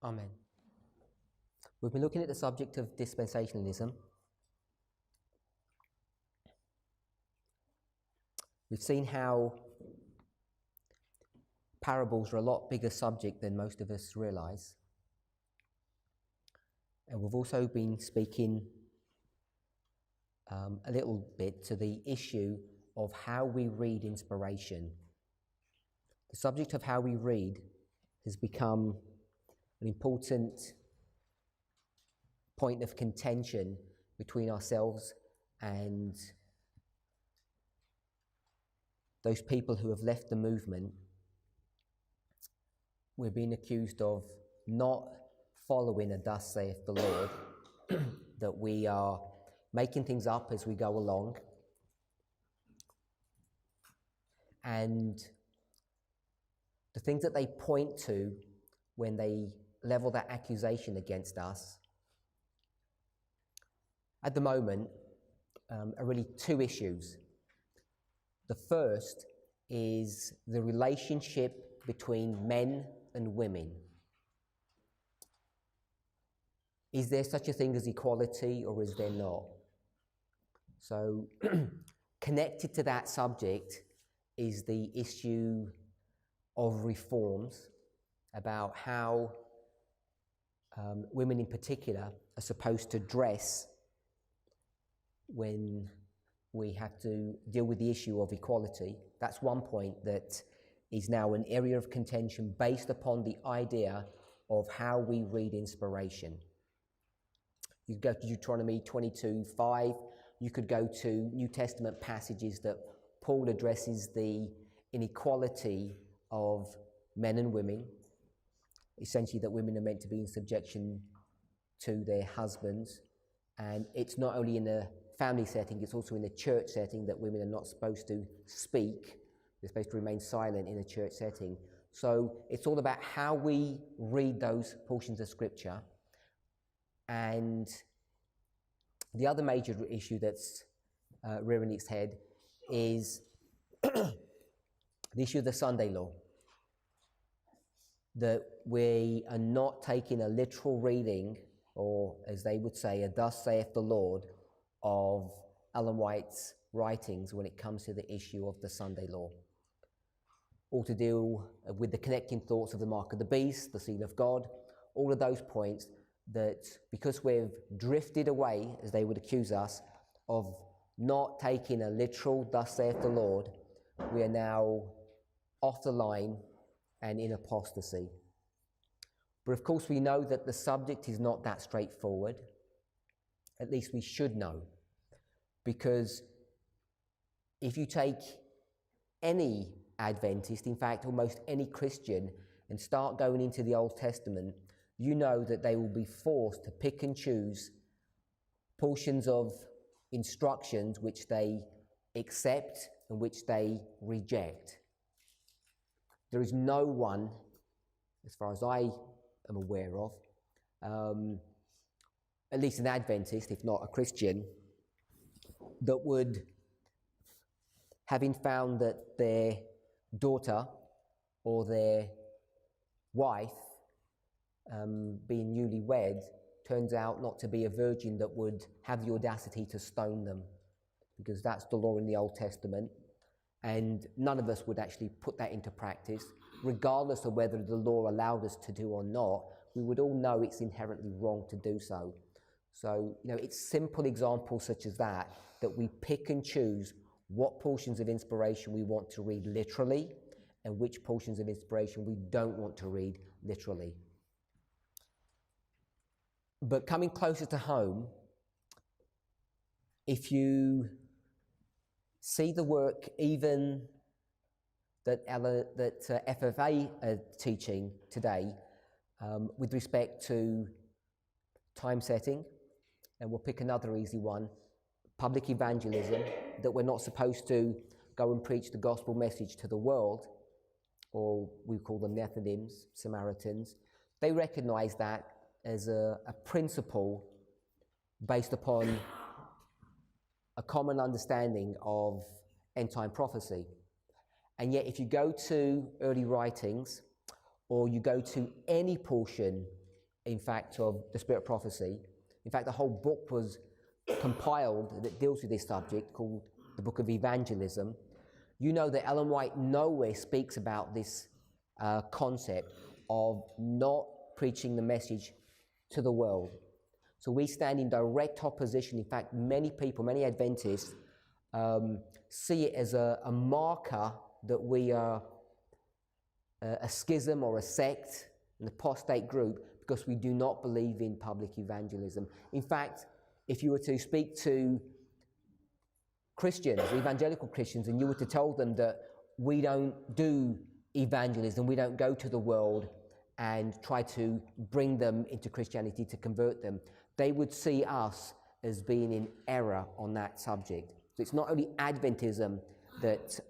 Amen. We've been looking at the subject of dispensationalism. We've seen how parables are a lot bigger subject than most of us realise. And we've also been speaking a little bit to the issue of how we read inspiration. The subject of how we read has become an important point of contention between ourselves and those people who have left the movement. We're being accused of not following a thus saith the Lord, that we are making things up as we go along. And the things that they point to when they level that accusation against us at the moment are really two issues. The first is the relationship between men and women. Is there such a thing as equality, or is there not? So connected to that subject is the issue of reforms about how women in particular are supposed to dress when we have to deal with the issue of equality. That's one point that is now an area of contention based upon the idea of how we read inspiration. You could go to Deuteronomy 22:5. You could go to New Testament passages that Paul addresses the inequality of men and women, essentially that women are meant to be in subjection to their husbands. And it's not only in a family setting, it's also in a church setting that women are not supposed to speak. They're supposed to remain silent in a church setting. So it's all about how we read those portions of Scripture. And the other major issue that's rearing its head is the issue of the Sunday law. That we are not taking a literal reading, or as they would say, a thus saith the Lord, of Ellen White's writings when it comes to the issue of the Sunday law. All to deal with the connecting thoughts of the mark of the beast, the seal of God, all of those points that because we've drifted away, as they would accuse us, of not taking a literal thus saith the Lord, we are now off the line and in apostasy. But of course we know that the subject is not that straightforward. At least we should know. Because if you take any Adventist, in fact almost any Christian, and start going into the Old Testament, you know that they will be forced to pick and choose portions of instructions which they accept and which they reject. There is no one, as far as I am aware of, at least an Adventist, if not a Christian, that would, having found that their daughter or their wife, being newlywed, turns out not to be a virgin, that would have the audacity to stone them, because that's the law in the Old Testament. And none of us would actually put that into practice, regardless of whether the law allowed us to do or not. We would all know it's inherently wrong to do so. So, it's simple examples such as that we pick and choose what portions of inspiration we want to read literally and which portions of inspiration we don't want to read literally. But coming closer to home, if you see the work even that FFA are teaching today with respect to time setting, and we'll pick another easy one, public evangelism, that we're not supposed to go and preach the gospel message to the world, or we call them Nethinims, Samaritans. They recognize that as a principle based upon a common understanding of end-time prophecy. And yet if you go to early writings, or you go to any portion in fact, of the Spirit of Prophecy. In fact, the whole book was compiled that deals with this subject, called the Book of Evangelism. You know that Ellen White nowhere speaks about this concept of not preaching the message to the world. So we stand in direct opposition. In fact, many people, many Adventists, see it as a marker that we are a schism or a sect, an apostate group, because we do not believe in public evangelism. In fact, if you were to speak to Christians, evangelical Christians, and you were to tell them that we don't do evangelism, we don't go to the world and try to bring them into Christianity to convert them, they would see us as being in error on that subject. So it's not only Adventism that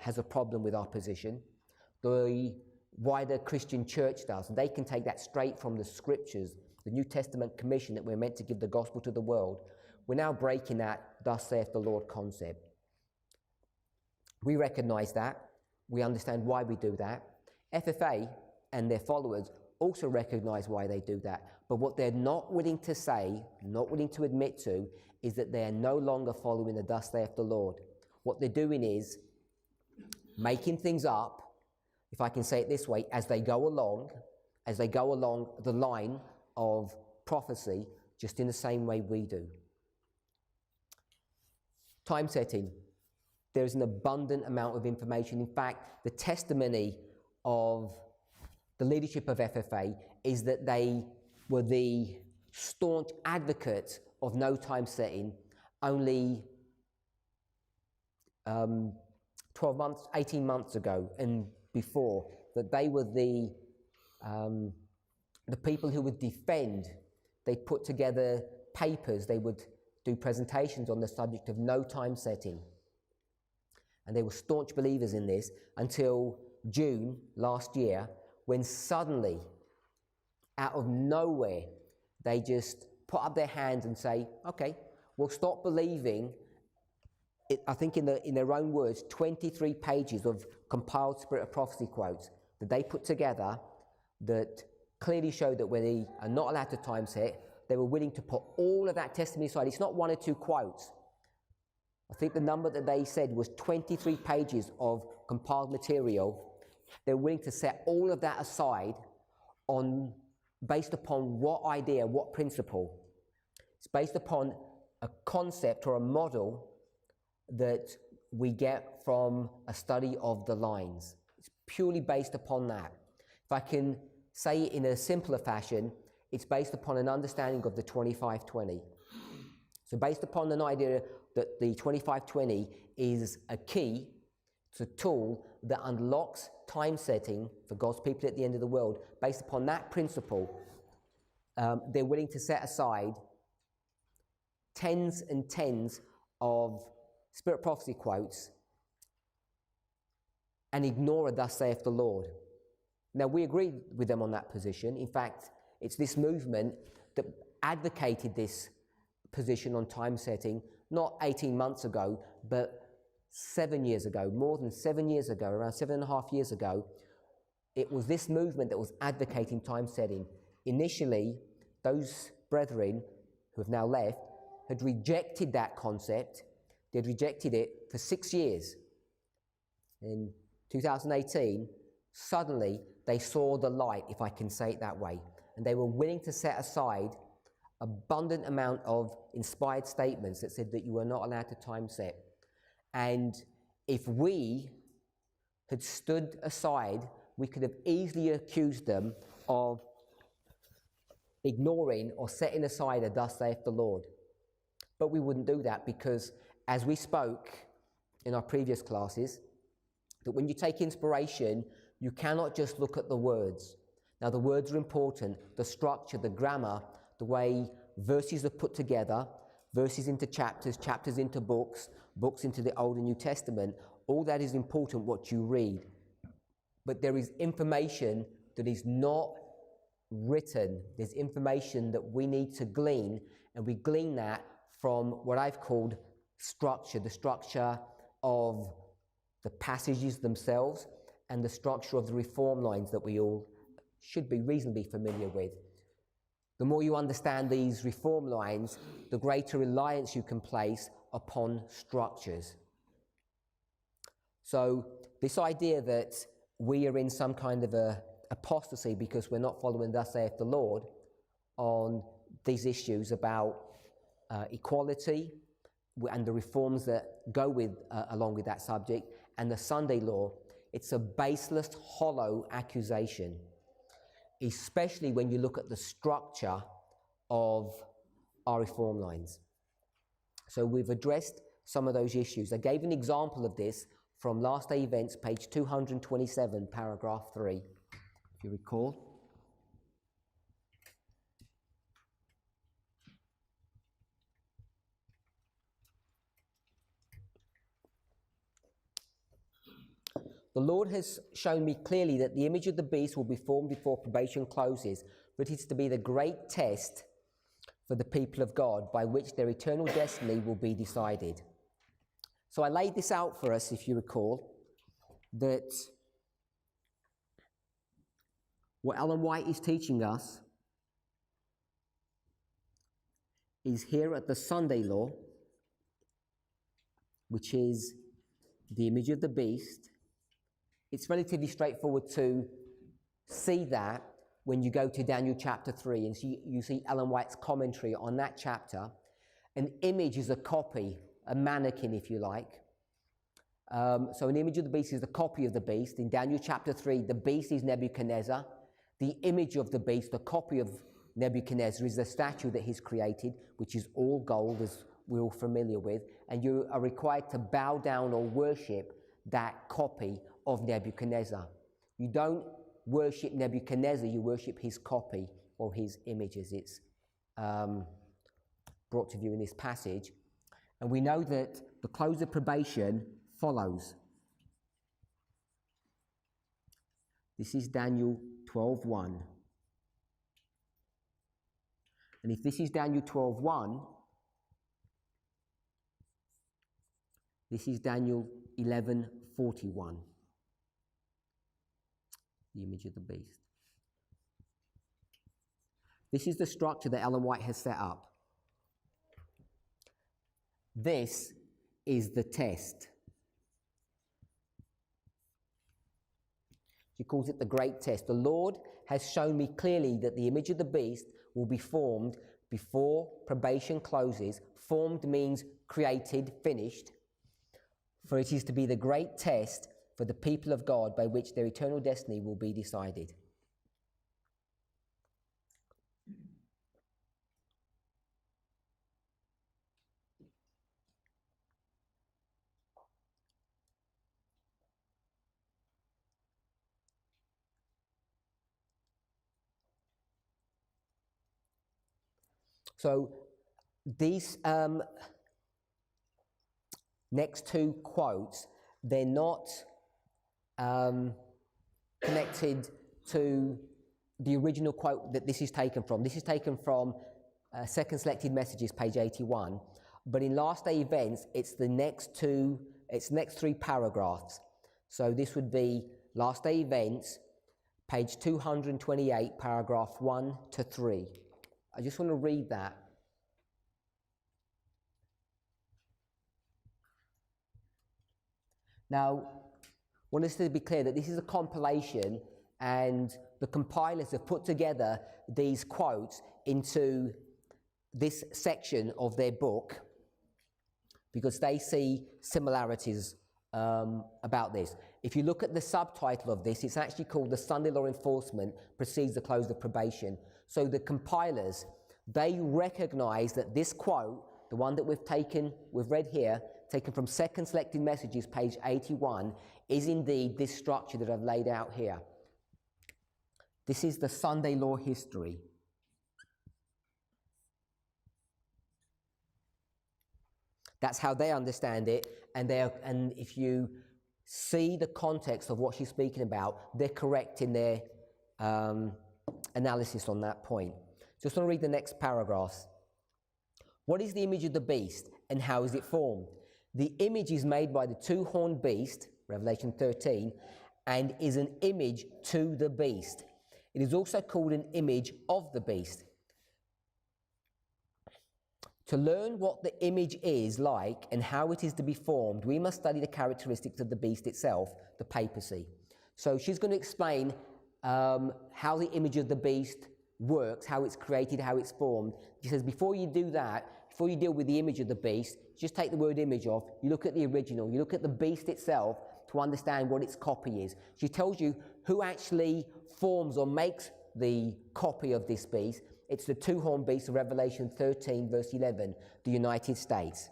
has a problem with our position, the wider Christian church does. And they can take that straight from the scriptures, the New Testament commission that we're meant to give the gospel to the world. We're now breaking that "thus saith the Lord" concept. We recognize that. We understand why we do that. FFA and their followers also recognize why they do that. But what they're not willing to say, not willing to admit to, is that they are no longer following the "thus saith the Lord." What they're doing is making things up, if I can say it this way, as they go along the line of prophecy, just in the same way we do. Time setting. There is an abundant amount of information. In fact, the testimony of the leadership of FFA is that they were the staunch advocates of no time setting only 12 months, 18 months ago and before, that they were the people who would defend. They put together papers, they would do presentations on the subject of no time setting. And they were staunch believers in this until June last year, when suddenly, out of nowhere, they just put up their hands and say, okay, we'll stop believing. I think in their own words, 23 pages of compiled Spirit of Prophecy quotes that they put together that clearly showed that when they are not allowed to time set, they were willing to put all of that testimony aside. It's not one or two quotes. I think the number that they said was 23 pages of compiled material. They're willing to set all of that aside based upon what idea, what principle. It's based upon a concept or a model that we get from a study of the lines. It's purely based upon that. If I can say it in a simpler fashion, it's based upon an understanding of the 25-20. So based upon an idea that the 25-20 is a key, it's a tool that unlocks time setting for God's people at the end of the world. Based upon that principle, they're willing to set aside tens and tens of Spirit Prophecy quotes and ignore a "thus saith the Lord." Now, we agree with them on that position. In fact, it's this movement that advocated this position on time setting not 18 months ago, but 7 years ago, more than 7 years ago, around 7.5 years ago. It was this movement that was advocating time setting. Initially, those brethren who have now left had rejected that concept. They had rejected it for 6 years. In 2018, suddenly they saw the light, if I can say it that way, and they were willing to set aside abundant amount of inspired statements that said that you were not allowed to time set. And if we had stood aside, we could have easily accused them of ignoring or setting aside a "thus saith the Lord." But we wouldn't do that, because as we spoke in our previous classes, that when you take inspiration, you cannot just look at the words. Now, the words are important, the structure, the grammar, the way verses are put together, verses into chapters, chapters into books, books into the Old and New Testament. All that is important, what you read. But there is information that is not written. There's information that we need to glean, and we glean that from what I've called structure, the structure of the passages themselves and the structure of the reform lines that we all should be reasonably familiar with. the more you understand these reform lines, the greater reliance you can place upon structures. So this idea that we are in some kind of a apostasy because we're not following thus saith the Lord on these issues about equality and the reforms that go with along with that subject and the Sunday law, it's a baseless, hollow accusation, especially when you look at the structure of our reform lines. So we've addressed some of those issues. I gave an example of this from Last Day Events, page 227, paragraph 3, if you recall. The Lord has shown me clearly that the image of the beast will be formed before probation closes, but it is to be the great test for the people of God by which their eternal destiny will be decided. So I laid this out for us, if you recall, that what Ellen White is teaching us is here at the Sunday law, which is the image of the beast. It's relatively straightforward to see that when you go to Daniel chapter 3 and you see Ellen White's commentary on that chapter. An image is a copy, a mannequin, if you like. So an image of the beast is the copy of the beast. In Daniel chapter 3, the beast is Nebuchadnezzar. The image of the beast, the copy of Nebuchadnezzar, is the statue that he's created, which is all gold, as we're all familiar with. And you are required to bow down or worship that copy of Nebuchadnezzar. You don't worship Nebuchadnezzar, you worship his copy or his image, as it's brought to view in this passage. And we know that the close of probation follows. This is Daniel 12:1. And if this is Daniel 12:1, this is Daniel 11:41. The image of the beast. This is the structure that Ellen White has set up. This is the test. She calls it the great test. The Lord has shown me clearly that the image of the beast will be formed before probation closes. Formed means created, finished. For it is to be the great test for the people of God by which their eternal destiny will be decided. So these next two quotes, they're not connected to the original quote that this is taken from. This is taken from Second Selected Messages, page 81. But in Last Day Events, it's the next three paragraphs. So this would be Last Day Events, page 228, paragraph 1 to 3. I just want to read that. Now, I want us to be clear that this is a compilation, and the compilers have put together these quotes into this section of their book because they see similarities about this. If you look at the subtitle of this, it's actually called The Sunday Law Enforcement Precedes the Close of Probation. So the compilers, they recognize that this quote, the one that we've read here, taken from Second Selected Messages, page 81, is indeed this structure that I've laid out here. This is the Sunday law history. That's how they understand it, and if you see the context of what she's speaking about, they're correct in their analysis on that point. Just want to read the next paragraphs. What is the image of the beast, and how is it formed? The image is made by the two-horned beast, Revelation 13, and is an image to the beast. It is also called an image of the beast. To learn what the image is like and how it is to be formed, we must study the characteristics of the beast itself, the papacy. So she's going to explain how the image of the beast works, how it's created, how it's formed. She says, before you do that, before you deal with the image of the beast, just take the word image off, you look at the original, you look at the beast itself to understand what its copy is. She tells you who actually forms or makes the copy of this beast. It's the two-horned beast of Revelation 13, verse 11, the United States.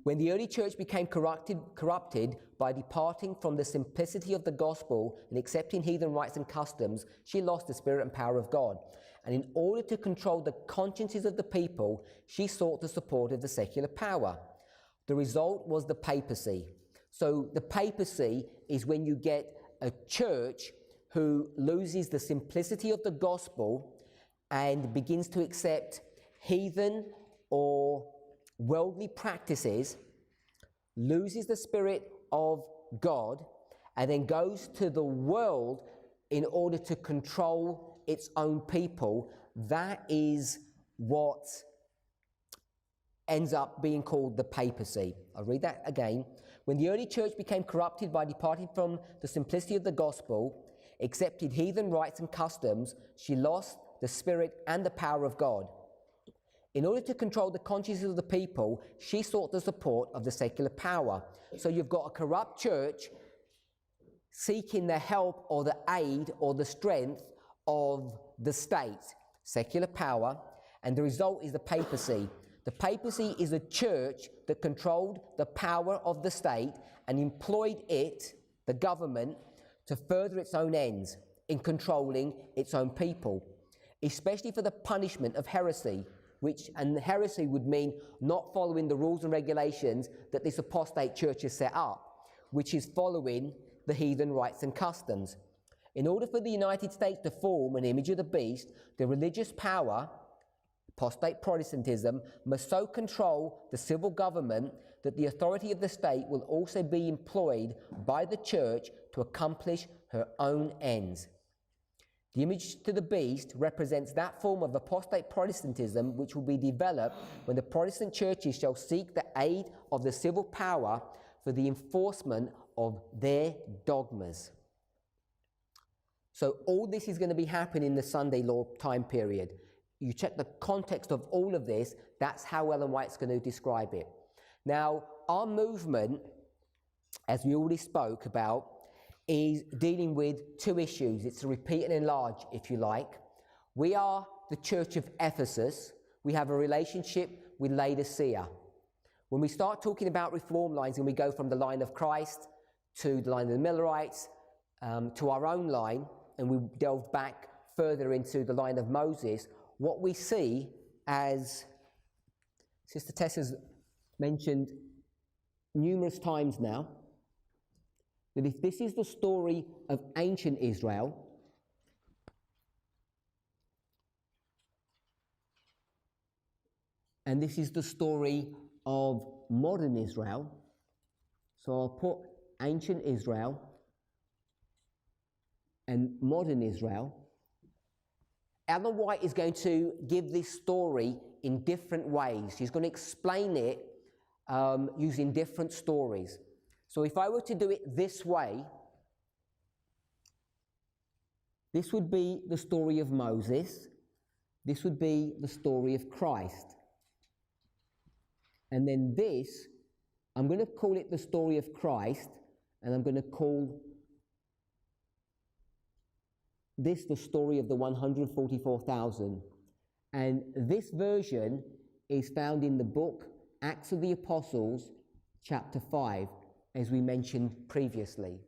When the early church became corrupted by departing from the simplicity of the gospel and accepting heathen rites and customs, she lost the spirit and power of God. And in order to control the consciences of the people, she sought the support of the secular power. The result was the papacy. So the papacy is when you get a church who loses the simplicity of the gospel and begins to accept heathen or worldly practices, loses the spirit of God, and then goes to the world in order to control its own people. That is what ends up being called the papacy. I'll read that again. When the early church became corrupted by departing from the simplicity of the gospel, accepted heathen rites and customs, she lost the spirit and the power of God. In order to control the consciences of the people, she sought the support of the secular power. So you've got a corrupt church seeking the help or the aid or the strength of the state, secular power, and the result is the papacy. The papacy is a church that controlled the power of the state and employed it, the government, to further its own ends in controlling its own people, especially for the punishment of heresy, and heresy would mean not following the rules and regulations that this apostate church has set up, which is following the heathen rites and customs. In order for the United States to form an image of the beast, the religious power, apostate Protestantism, must so control the civil government that the authority of the state will also be employed by the church to accomplish her own ends. The image to the beast represents that form of apostate Protestantism which will be developed when the Protestant churches shall seek the aid of the civil power for the enforcement of their dogmas. So all this is going to be happening in the Sunday law time period. You check the context of all of this, that's how Ellen White's going to describe it. Now, our movement, as we already spoke about, is dealing with two issues. It's to repeat and enlarge, if you like. We are the Church of Ephesus. We have a relationship with Laodicea. When we start talking about reform lines and we go from the line of Christ to the line of the Millerites to our own line, and we delve back further into the line of Moses, what we see, as Sister Tess has mentioned numerous times now, that if this is the story of ancient Israel, and this is the story of modern Israel, so I'll put ancient Israel and modern Israel, Ellen White is going to give this story in different ways. She's going to explain it using different stories. So if I were to do it this way, this would be the story of Moses, this would be the story of Christ. And then this, I'm going to call it the story of Christ, and I'm going to call this the story of the 144,000. And this version is found in the book Acts of the Apostles, chapter 5, as we mentioned previously.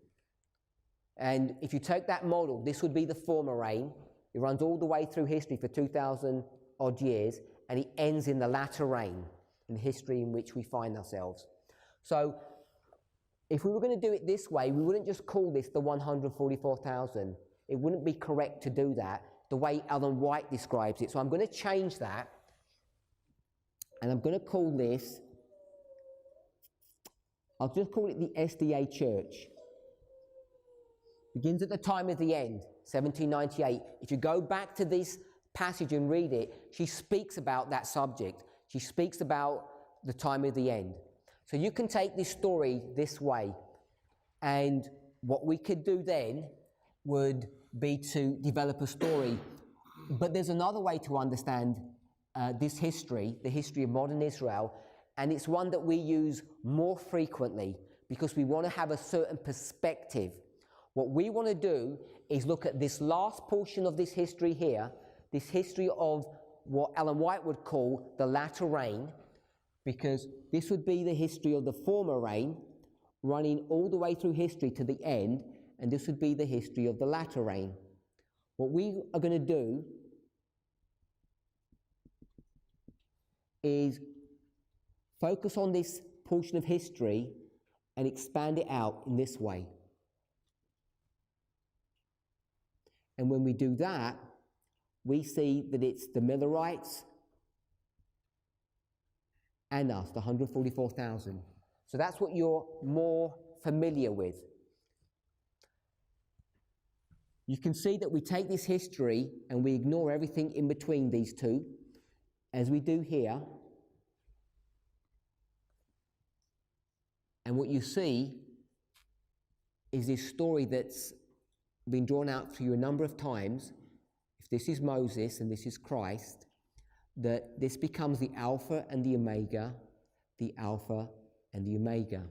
And if you take that model, this would be the former reign. It runs all the way through history for 2,000 odd years, and it ends in the latter reign, in the history in which we find ourselves. So if we were going to do it this way, we wouldn't just call this the 144,000. It wouldn't be correct to do that the way Ellen White describes it. So I'm going to change that, and I'm going to call this, I'll just call it the SDA Church. Begins at the time of the end, 1798. If you go back to this passage and read it, she speaks about that subject. She speaks about the time of the end. So you can take this story this way, and what we could do then would be to develop a story. But there's another way to understand this history, the history of modern Israel, and it's one that we use more frequently because we want to have a certain perspective. What we want to do is look at this last portion of this history here, this history of what Ellen White would call the latter rain, because this would be the history of the former rain, running all the way through history to the end, and this would be the history of the latter rain. What we are going to do is focus on this portion of history and expand it out in this way. And when we do that, we see that it's the Millerites and us, the 144,000. So that's what you're more familiar with. You can see that we take this history and we ignore everything in between these two, as we do here. And what you see is this story that's been drawn out for you a number of times. If this is Moses and this is Christ, that this becomes the Alpha and the Omega, the Alpha and the Omega.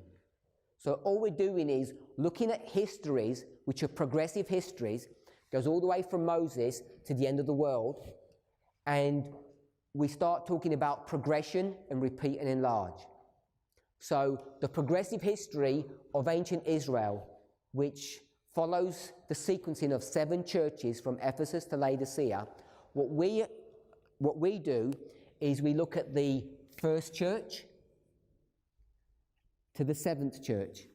So all we're doing is looking at histories, which are progressive histories, goes all the way from Moses to the end of the world, and we start talking about progression and repeat and enlarge. So the progressive history of ancient Israel, which follows the sequencing of 7 churches from Ephesus to Laodicea, what we do is we look at the first church to the 7th church,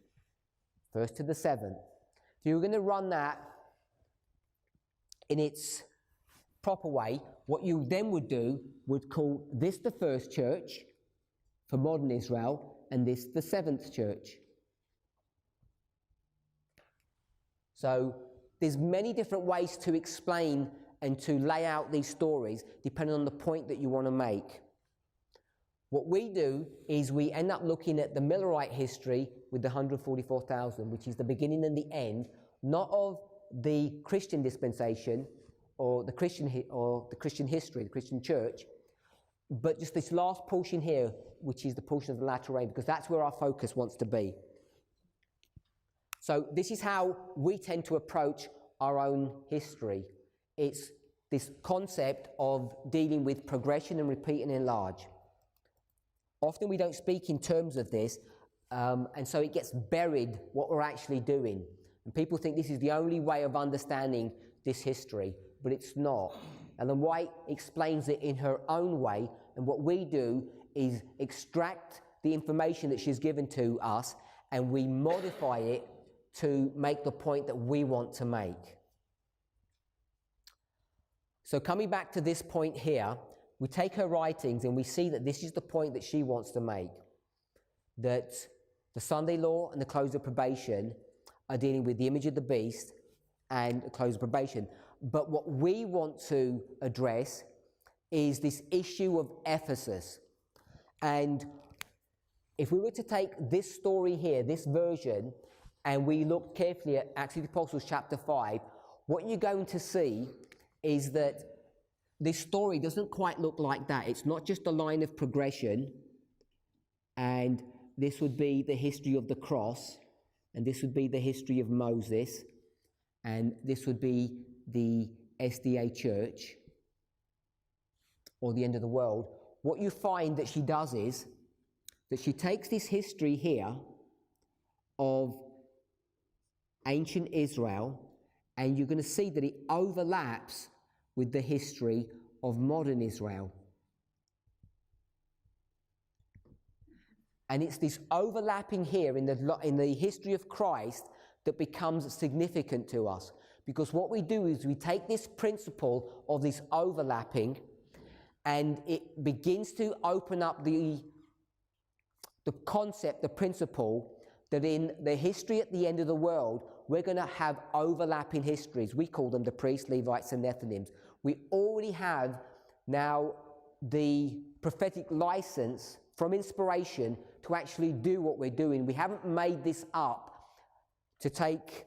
first to the 7th. So you're going to run that in its proper way. What you then would do would call this the first church for modern Israel, and this the 7th church. So there's many different ways to explain and to lay out these stories depending on the point that you want to make. What we do is we end up looking at the Millerite history with the 144,000, which is the beginning and the end, not of the Christian dispensation or the Christian history, the Christian church, but just this last portion here, which is the portion of the latter rain, because that's where our focus wants to be. So this is how we tend to approach our own history. It's this concept of dealing with progression and repeat and enlarge. Often we don't speak in terms of this, and so it gets buried what we're actually doing. And people think this is the only way of understanding this history, but it's not. Ellen White explains it in her own way, and what we do is extract the information that she's given to us, and we modify it to make the point that we want to make. So coming back to this point here, we take her writings and we see that this is the point that she wants to make, that the Sunday law and the close of probation are dealing with the image of the beast and the close of probation. But what we want to address is this issue of Ephesus. And if we were to take this story here, this version, and we look carefully at Acts of the Apostles chapter 5, what you're going to see is that this story doesn't quite look like that. It's not just a line of progression, and this would be the history of the cross, and this would be the history of Moses, and this would be the SDA church, or the end of the world. What you find that she does is that she takes this history here of ancient Israel, and you're going to see that it overlaps with the history of modern Israel. And it's this overlapping here in the history of Christ that becomes significant to us. Because what we do is we take this principle of this overlapping, and it begins to open up the concept, the principle, that in the history at the end of the world, we're going to have overlapping histories. We call them the priests, Levites, and Nethinims. We already have now the prophetic license from inspiration to actually do what we're doing. We haven't made this up to take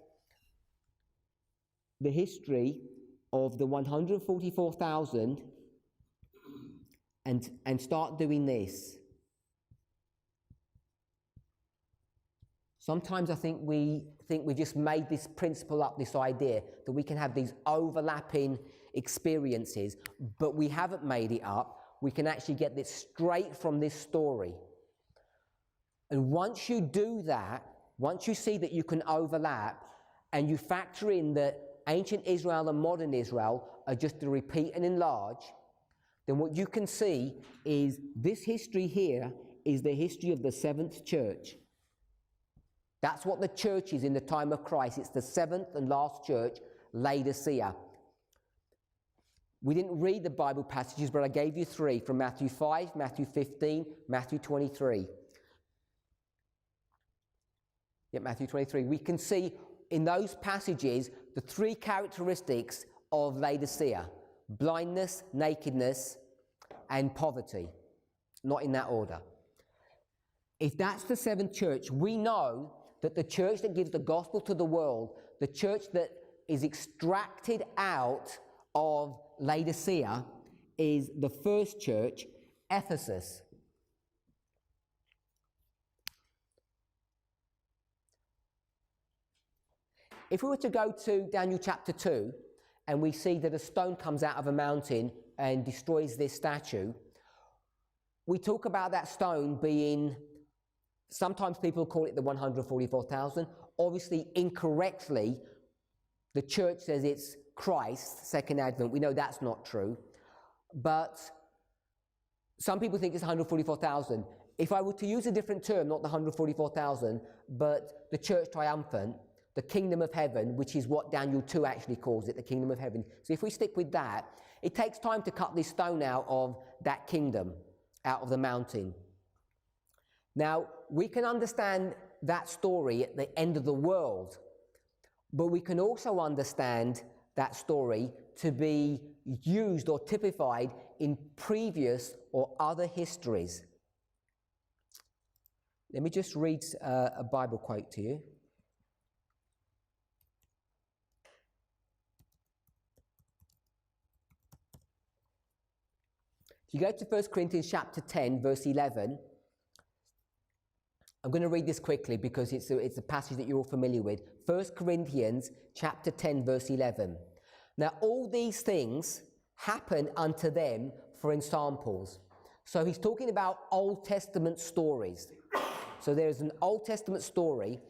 the history of the 144,000 and start doing this. Sometimes I think we just made this principle up, this idea that we can have these overlapping experiences, but we haven't made it up. We can actually get this straight from this story. And once you do that, once you see that you can overlap, and you factor in that ancient Israel and modern Israel are just to repeat and enlarge, then what you can see is this history here is the history of the seventh church. That's what the church is in the time of Christ. It's the seventh and last church, Laodicea. We didn't read the Bible passages, but I gave you three from Matthew 5, Matthew 15, Matthew 23. Matthew 23. We can see in those passages the three characteristics of Laodicea: blindness, nakedness, and poverty. Not in that order. If that's the seventh church, we know that the church that gives the gospel to the world, the church that is extracted out of Laodicea, is the first church, Ephesus. If we were to go to Daniel chapter 2, and we see that a stone comes out of a mountain and destroys this statue, we talk about that stone being, sometimes people call it the 144,000. Obviously, incorrectly, the church says it's Christ, second advent. We know that's not true. But some people think it's 144,000. If I were to use a different term, not the 144,000, but the church triumphant, the kingdom of heaven, which is what Daniel 2 actually calls it, the kingdom of heaven. So if we stick with that, it takes time to cut this stone out of that kingdom, out of the mountain. Now, we can understand that story at the end of the world, but we can also understand that story to be used or typified in previous or other histories. Let me just read a Bible quote to you. If you go to 1 Corinthians chapter 10, verse 11, I'm going to read this quickly because it's a passage that you're all familiar with. 1 Corinthians chapter 10, verse 11. Now, all these things happen unto them for ensamples. So he's talking about Old Testament stories. So there's an Old Testament story,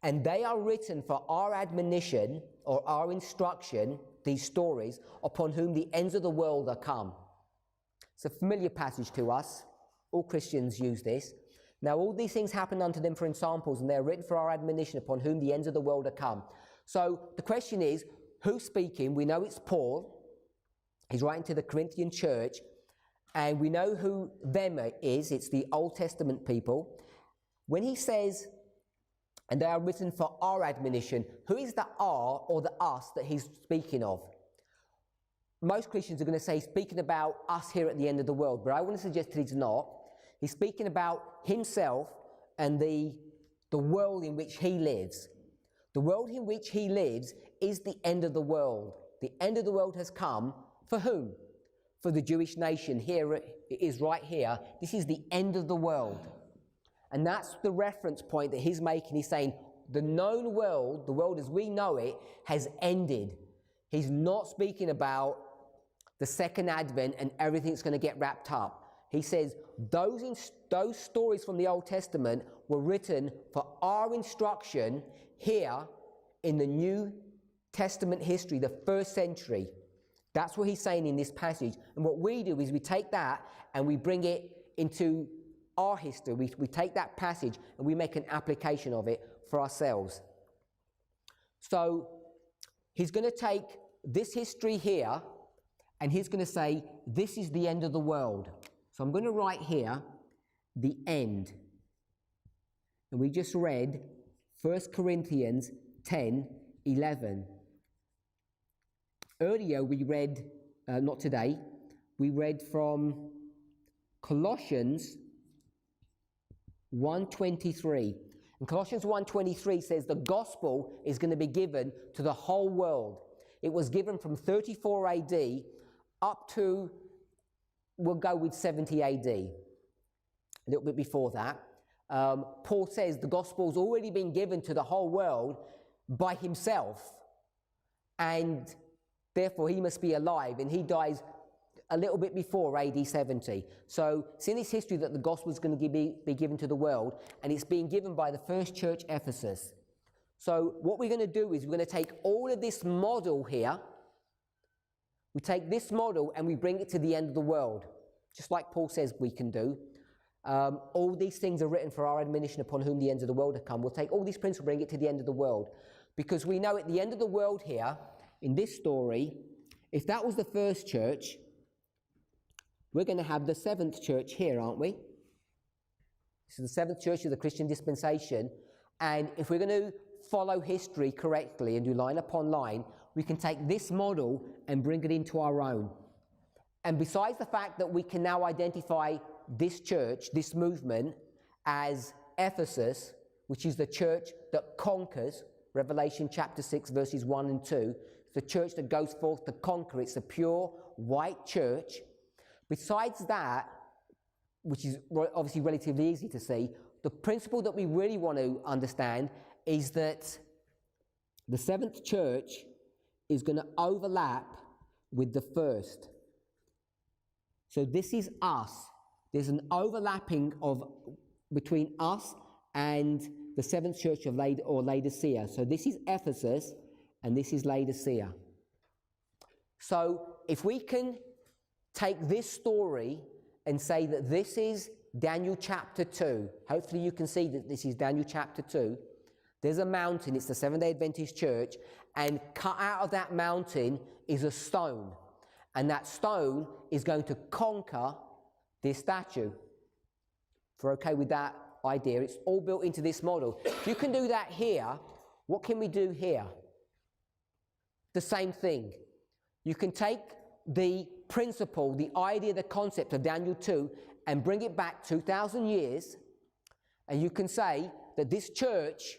and they are written for our admonition or our instruction, these stories, upon whom the ends of the world are come. It's a familiar passage to us. All Christians use this. Now, all these things happen unto them for ensamples, and they are written for our admonition, upon whom the ends of the world are come. So the question is, who's speaking? We know it's Paul. He's writing to the Corinthian church, and we know who them is. It's the Old Testament people. When he says, and they are written for our admonition, who is the our or the us that he's speaking of? Most Christians are going to say speaking about us here at the end of the world, but I want to suggest that he's not. He's speaking about himself and the world in which he lives. The world in which he lives is the end of the world. The end of the world has come for whom? For the Jewish nation. Here it is right here. This is the end of the world. And that's the reference point that he's making. He's saying the known world, the world as we know it, has ended. He's not speaking about the second advent and everything's going to get wrapped up. He says those stories from the Old Testament were written for our instruction here in the New Testament history, the first century. That's what he's saying in this passage. And what we do is we take that and we bring it into our history. We take that passage and we make an application of it for ourselves. So he's going to take this history here and he's going to say, this is the end of the world. So I'm going to write here, the end. And we just read 1 Corinthians 10:11. Earlier we read, not today, we read from Colossians 1:23. And Colossians 1:23 says the gospel is going to be given to the whole world. It was given from 34 AD up to, we'll go with 70 AD, a little bit before that. Paul says the gospel's already been given to the whole world by himself, and therefore he must be alive, and he dies a little bit before AD 70. So it's in this history that the gospel is going to be given to the world, and it's being given by the first church, Ephesus. So what we're going to do is we're going to take all of this model here, we take this model and we bring it to the end of the world, just like Paul says we can do. All these things are written for our admonition upon whom the ends of the world have come. We'll take all these principles, bring it to the end of the world, because we know at the end of the world here, in this story, if that was the first church, we're going to have the seventh church here, aren't we? This is the seventh church of the Christian dispensation. And if we're going to follow history correctly and do line upon line, we can take this model and bring it into our own. And besides the fact that we can now identify this church, this movement, as Ephesus, which is the church that conquers, Revelation chapter 6, verses 1 and 2, the church that goes forth to conquer. It's a pure white church. Besides that, which is obviously relatively easy to see, the principle that we really want to understand is that the seventh church is going to overlap with the first. So this is us. There's an overlapping between us and the seventh church of Laodicea. So this is Ephesus and this is Laodicea. So if we can take this story and say that this is Daniel chapter 2. Hopefully you can see that this is Daniel chapter 2. There's a mountain, it's the Seventh-day Adventist church, and cut out of that mountain is a stone. And that stone is going to conquer this statue. If we're okay with that idea, it's all built into this model. If you can do that here, what can we do here? The same thing. You can take the principle, the idea, the concept of Daniel 2 and bring it back 2,000 years, and you can say that this church,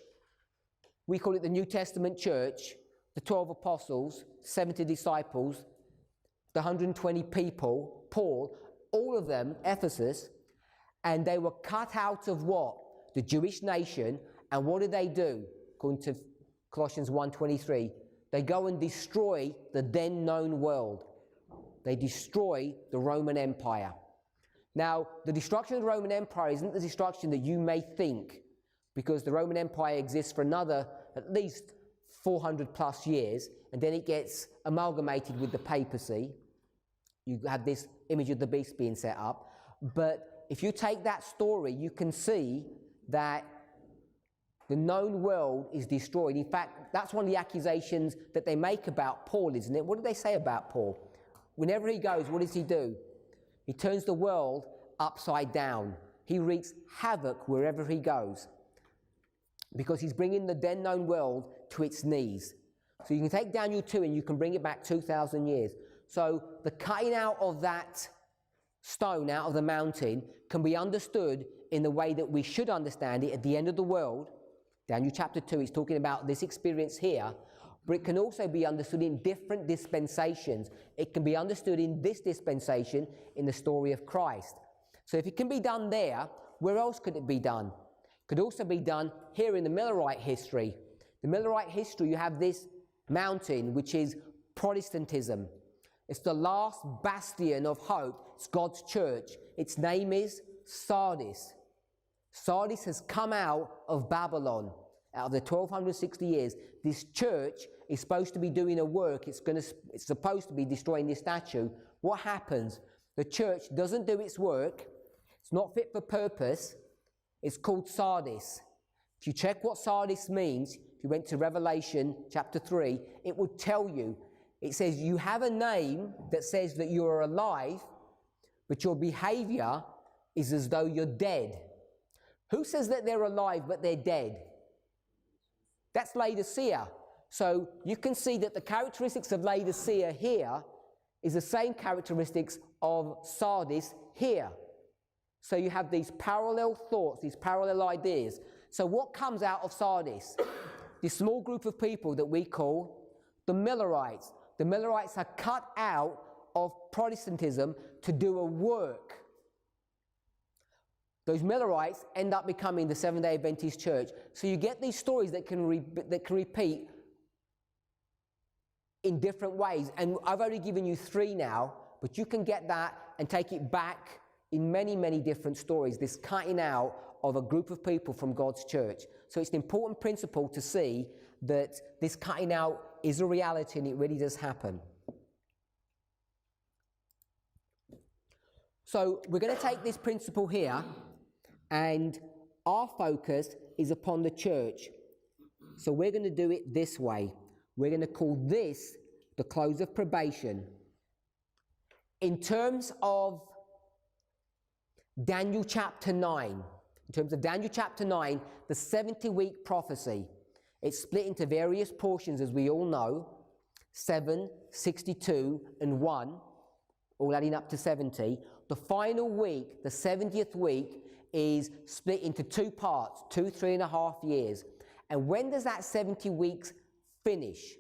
we call it the New Testament church, the 12 apostles, 70 disciples, the 120 people, Paul, all of them, Ephesus, and they were cut out of what? The Jewish nation. And what did they do? According to Colossians 1:23, they go and destroy the then known world. They destroy the Roman Empire. Now, the destruction of the Roman Empire isn't the destruction that you may think, because the Roman Empire exists for another at least 400 plus years, and then it gets amalgamated with the papacy. You have this image of the beast being set up. But if you take that story, you can see that the known world is destroyed. In fact, that's one of the accusations that they make about Paul, isn't it? What do they say about Paul? Whenever he goes, what does he do? He turns the world upside down. He wreaks havoc wherever he goes, because he's bringing the then known world to its knees. So you can take Daniel 2 and you can bring it back 2,000 years. So the cutting out of that stone out of the mountain can be understood in the way that we should understand it at the end of the world. Daniel chapter 2 is talking about this experience here, but it can also be understood in different dispensations. It can be understood in this dispensation in the story of Christ. So if it can be done there, where else could it be done? It could also be done here in the Millerite history. The Millerite history, you have this mountain, which is Protestantism. It's the last bastion of hope. It's God's church. Its name is Sardis. Sardis has come out of Babylon, out of the 1260 years. This church is supposed to be doing a work. It's supposed to be destroying this statue. What happens? The church doesn't do its work. It's not fit for purpose. It's called Sardis. If you check what Sardis means, if you went to Revelation chapter 3, it would tell you. It says you have a name that says that you are alive, but your behavior is as though you're dead. Who says that they're alive but they're dead? That's Laodicea. So you can see that the characteristics of Laodicea here is the same characteristics of Sardis here. So you have these parallel thoughts, these parallel ideas. So what comes out of Sardis? This small group of people that we call the Millerites. The Millerites are cut out of Protestantism to do a work. Those Millerites end up becoming the Seventh-day Adventist Church. So you get these stories that can repeat in different ways. And I've only given you 3 now, but you can get that and take it back in many, many different stories, this cutting out of a group of people from God's church. So it's an important principle to see that this cutting out is a reality and it really does happen. So we're going to take this principle here, and our focus is upon the church. So we're going to do it this way. We're going to call this the close of probation. In terms of Daniel chapter 9, the 70-week prophecy, it's split into various portions, as we all know, 7, 62, and 1, all adding up to 70. The final week, the 70th week, is split into 2 parts, 3.5 years. And when does that 70 weeks finish?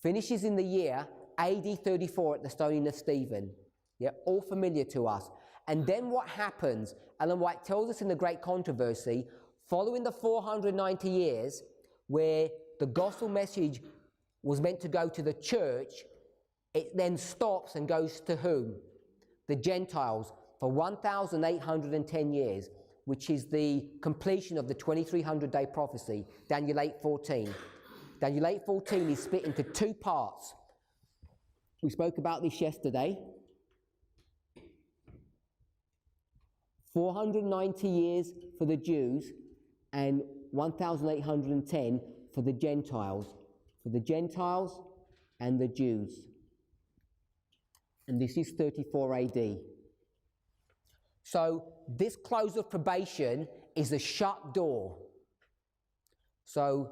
Finishes in the year AD 34 at the stoning of Stephen. Yeah, all familiar to us. And then what happens? Ellen White tells us in The Great Controversy, following the 490 years where the gospel message was meant to go to the church, it then stops and goes to whom? The Gentiles for 1,810 years, which is the completion of the 2300-day prophecy, Daniel 8:14. Daniel 8:14 is split into 2 parts. We spoke about this yesterday. 490 years for the Jews and 1,810 for the Gentiles. For the Gentiles and the Jews. And this is 34 AD. So this close of probation is a shut door. So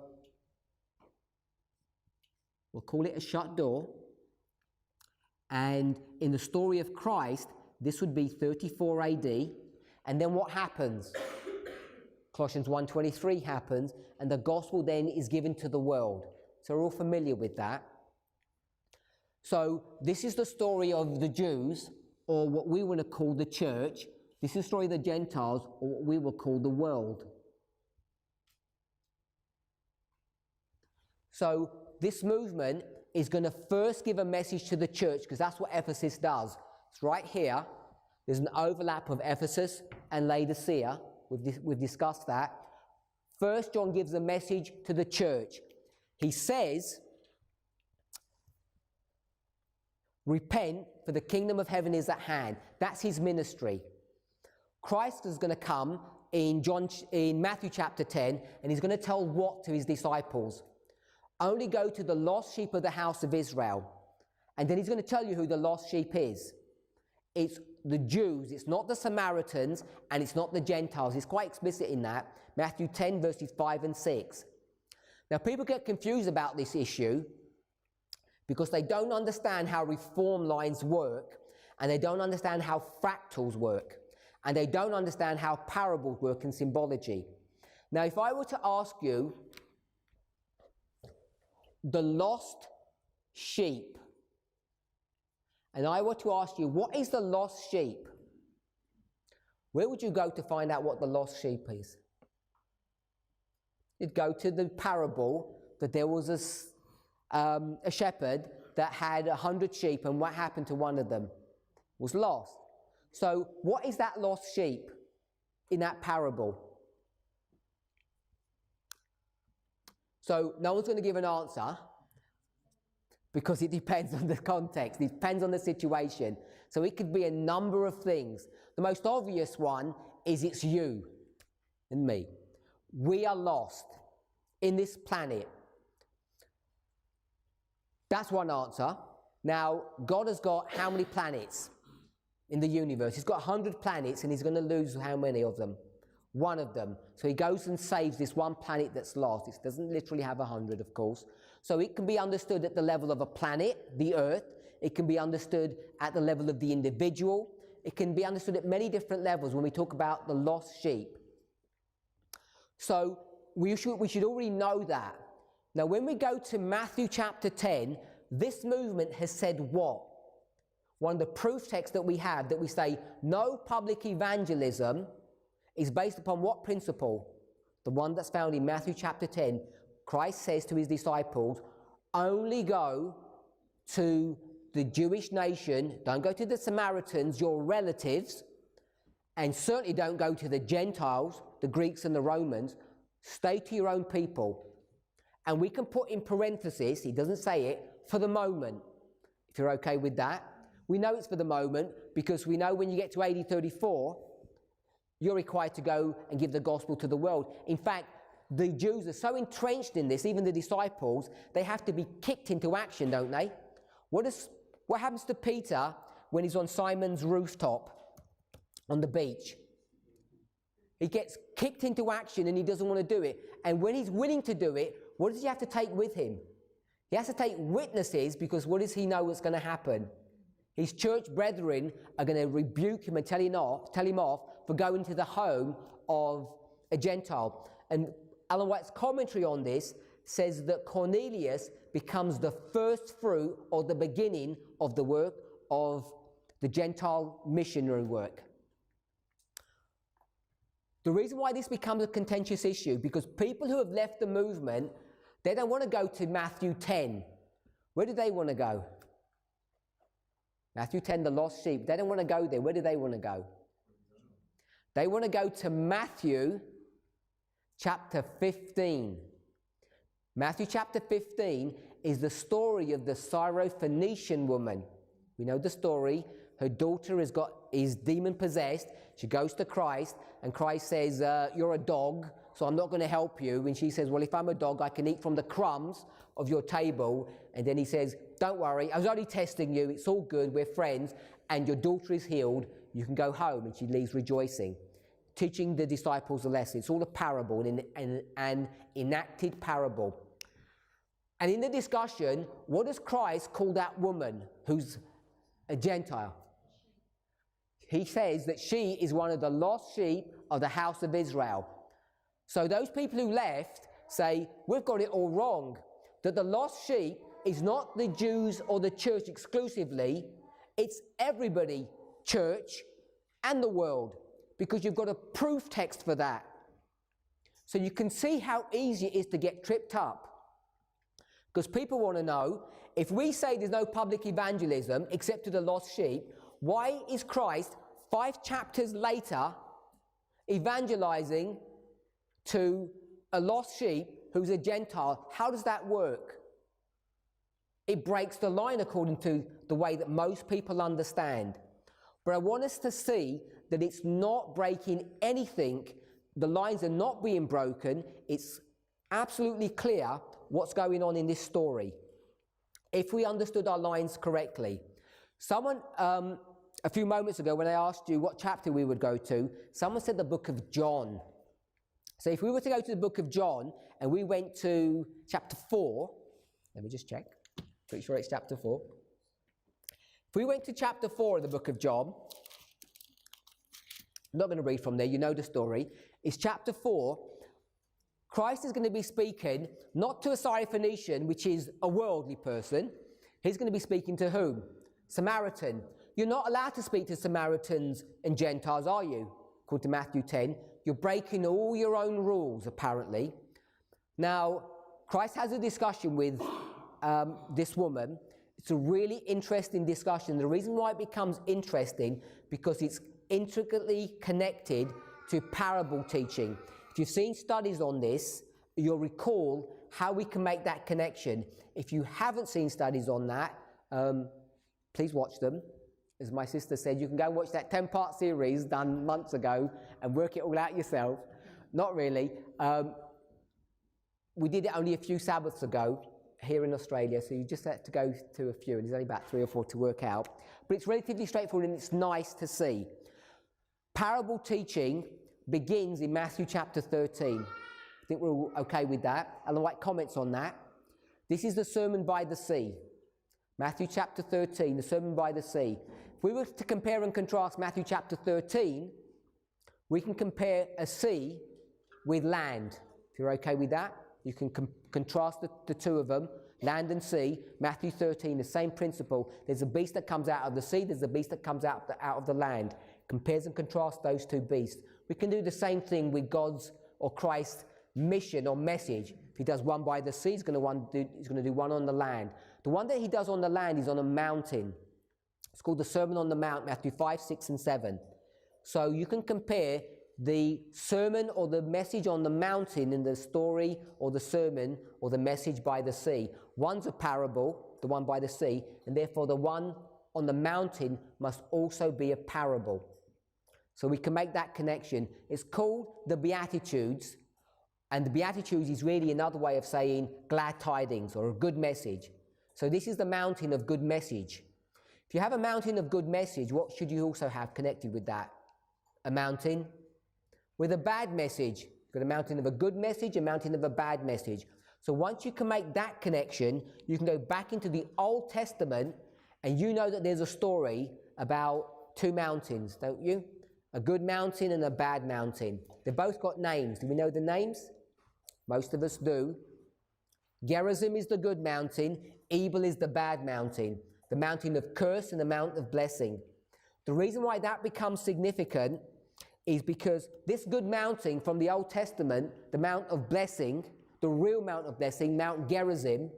we'll call it a shut door. And in the story of Christ, this would be 34 AD. And then what happens? Colossians 1:23 happens, and the gospel then is given to the world. So we're all familiar with that. So this is the story of the Jews, or what we want to call the church. This is the story of the Gentiles, or what we will call the world. So this movement is going to first give a message to the church, because that's what Ephesus does. It's right here. There's an overlap of Ephesus and Laodicea. We've discussed that. First, John gives a message to the church. He says, repent, for the kingdom of heaven is at hand. That's his ministry. Christ is going to come in Matthew chapter 10, and he's going to tell what to his disciples? Only go to the lost sheep of the house of Israel. And then he's going to tell you who the lost sheep is. It's the Jews, it's not the Samaritans, and it's not the Gentiles. He's quite explicit in that. Matthew 10 verses 5 and 6. Now people get confused about this issue because they don't understand how reform lines work, and they don't understand how fractals work, and they don't understand how parables work in symbology. Now if I were to ask you, the lost sheep, and I were to ask you, what is the lost sheep? Where would you go to find out what the lost sheep is? You'd go to the parable that there was a shepherd that had 100 sheep, and what happened to one of them? Was lost. So what is that lost sheep in that parable? So no one's going to give an answer, because it depends on the context, it depends on the situation. So it could be a number of things. The most obvious one is it's you and me. We are lost in this planet. That's one answer. Now, God has got how many planets in the universe? He's got 100 planets, and he's going to lose how many of them? one of them. So he goes and saves this one planet that's lost. It doesn't literally have 100, of course. So it can be understood at the level of a planet, the Earth. It can be understood at the level of the individual. It can be understood at many different levels when we talk about the lost sheep. So we should already know that. Now, when we go to Matthew chapter 10, this movement has said what? One of the proof texts that we have, that we say no public evangelism, is based upon what principle? The one that's found in Matthew chapter 10. Christ says to his disciples, only go to the Jewish nation, don't go to the Samaritans, your relatives, and certainly don't go to the Gentiles, the Greeks and the Romans. Stay to your own people. And we can put in parentheses, he doesn't say it, for the moment, if you're okay with that. We know it's for the moment because we know when you get to AD 34, you're required to go and give the gospel to the world. In fact, the Jews are so entrenched in this, even the disciples, they have to be kicked into action, don't they? What happens to Peter when he's on Simon's rooftop on the beach? He gets kicked into action and he doesn't want to do it. And when he's willing to do it, what does he have to take with him? He has to take witnesses, because what does he know what's going to happen? His church brethren are going to rebuke him and tell him off for going to the home of a Gentile. And Ellen White's commentary on this says that Cornelius becomes the first fruit or the beginning of the work of the Gentile missionary work. The reason why this becomes a contentious issue, because people who have left the movement, they don't want to go to Matthew 10. Where do they want to go? Matthew 10, the lost sheep. They don't want to go there. Where do they want to go? They want to go to Matthew chapter 15. Matthew chapter 15 is the story of the Syrophoenician woman. We know the story. Her daughter is demon-possessed. She goes to Christ, and Christ says, you're a dog, so I'm not going to help you. And she says, well, if I'm a dog, I can eat from the crumbs of your table. And then he says, don't worry, I was only testing you. It's all good. We're friends. And your daughter is healed. You can go home. And she leaves rejoicing, teaching the disciples a lesson. It's all a parable, an enacted parable. And in the discussion, what does Christ call that woman who's a Gentile? He says that she is one of the lost sheep of the house of Israel. So those people who left say, we've got it all wrong, that the lost sheep is not the Jews or the church exclusively, it's everybody, church and the world, because you've got a proof text for that. So you can see how easy it is to get tripped up. Because people want to know, if we say there's no public evangelism except to the lost sheep, why is Christ 5 chapters later evangelizing to a lost sheep who's a Gentile? How does that work? It breaks the line according to the way that most people understand. But I want us to see that it's not breaking anything. The lines are not being broken. It's absolutely clear what's going on in this story, if we understood our lines correctly. Someone, a few moments ago, when I asked you what chapter we would go to, someone said the book of John. So if we were to go to the book of John, and we went to chapter 4, let me just check, pretty sure it's chapter 4. If we went to chapter 4 of the book of John, I'm not going to read from there, you know the story. It's chapter 4. Christ is going to be speaking not to a Syrophoenician, which is a worldly person. He's going to be speaking to whom? Samaritan. You're not allowed to speak to Samaritans and Gentiles, are you? According to Matthew 10. You're breaking all your own rules, apparently. Now, Christ has a discussion with this woman. It's a really interesting discussion. The reason why it becomes interesting, because it's intricately connected to parable teaching. If you've seen studies on this, you'll recall how we can make that connection. If you haven't seen studies on that, please watch them. As my sister said, you can go and watch that 10-part series done months ago and work it all out yourself. Not really. We did it only a few Sabbaths ago here in Australia, so you just have to go to a few, and there's only about 3 or 4 to work out. But it's relatively straightforward and it's nice to see. Parable teaching begins in Matthew chapter 13. I think we're all okay with that. Ellen White comments on that. This is the Sermon by the Sea. Matthew chapter 13, the Sermon by the Sea. If we were to compare and contrast Matthew chapter 13, we can compare a sea with land. If you're okay with that, you can contrast the two of them, land and sea. Matthew 13, the same principle. There's a beast that comes out of the sea, there's a beast that comes out of the land. Compares and contrasts those two beasts. We can do the same thing with God's or Christ's mission or message. If he does one by the sea, he's going to do one on the land. The one that he does on the land is on a mountain. It's called the Sermon on the Mount, Matthew 5, 6, and 7. So you can compare the sermon or the message on the mountain in the story or the sermon or the message by the sea. One's a parable, the one by the sea, and therefore the one on the mountain must also be a parable. So we can make that connection. It's called the Beatitudes, and the Beatitudes is really another way of saying glad tidings or a good message. So this is the mountain of good message. If you have a mountain of good message, what should you also have connected with that? A mountain with a bad message. You've got a mountain of a good message, a mountain of a bad message. So once you can make that connection, you can go back into the Old Testament, and you know that there's a story about two mountains, don't you? A good mountain and a bad mountain. They've both got names. Do we know the names? Most of us do. Gerizim is the good mountain, Ebal is the bad mountain. The mountain of curse and the mountain of blessing. The reason why that becomes significant is because this good mountain from the Old Testament, the Mount of Blessing, the real Mount of Blessing, Mount Gerizim,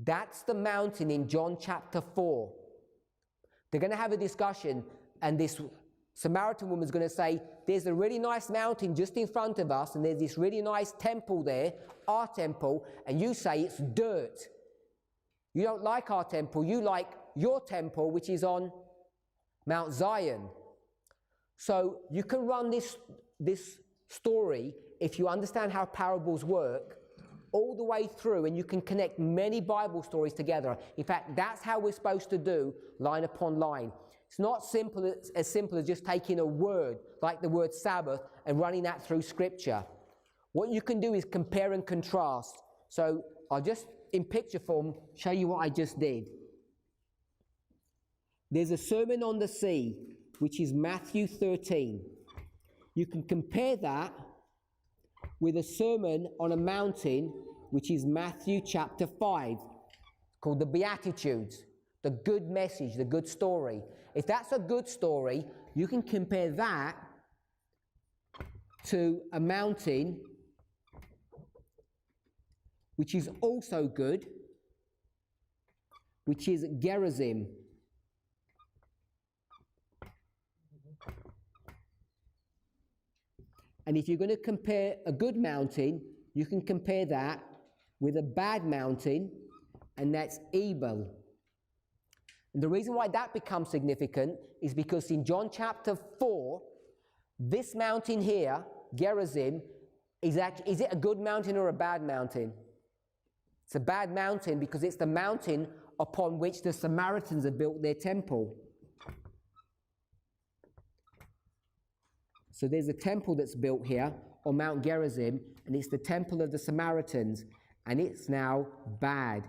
that's the mountain in John chapter 4. They're going to have a discussion, and this Samaritan woman is going to say, there's a really nice mountain just in front of us, and there's this really nice temple there, our temple, and you say it's dirt. You don't like our temple, you like your temple, which is on Mount Zion. So you can run this story, if you understand how parables work, all the way through, and you can connect many Bible stories together. In fact, that's how we're supposed to do line upon line. It's not as simple as just taking a word, like the word Sabbath, and running that through Scripture. What you can do is compare and contrast. So I'll just, in picture form, show you what I just did. There's a Sermon on the Sea, which is Matthew 13. You can compare that with a sermon on a mountain, which is Matthew chapter 5, called the Beatitudes, the good message, the good story. If that's a good story, you can compare that to a mountain which is also good, which is Gerizim. And if you're going to compare a good mountain, you can compare that with a bad mountain, and that's Ebal. And the reason why that becomes significant is because in John chapter 4, this mountain here, Gerizim, is it a good mountain or a bad mountain? It's a bad mountain because it's the mountain upon which the Samaritans have built their temple. So there's a temple that's built here on Mount Gerizim, and it's the temple of the Samaritans, and it's now bad.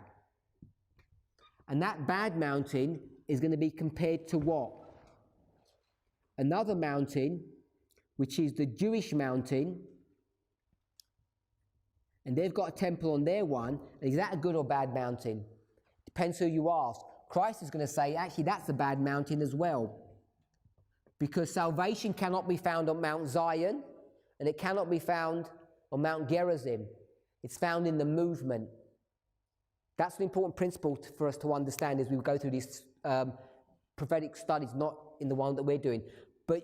And that bad mountain is going to be compared to what? Another mountain, which is the Jewish mountain, and they've got a temple on their one. Is that a good or bad mountain? Depends who you ask. Christ is going to say, actually, that's a bad mountain as well. Because salvation cannot be found on Mount Zion, and it cannot be found on Mount Gerizim. It's found in the movement. That's an important principle for us to understand as we go through these prophetic studies, not in the one that we're doing. But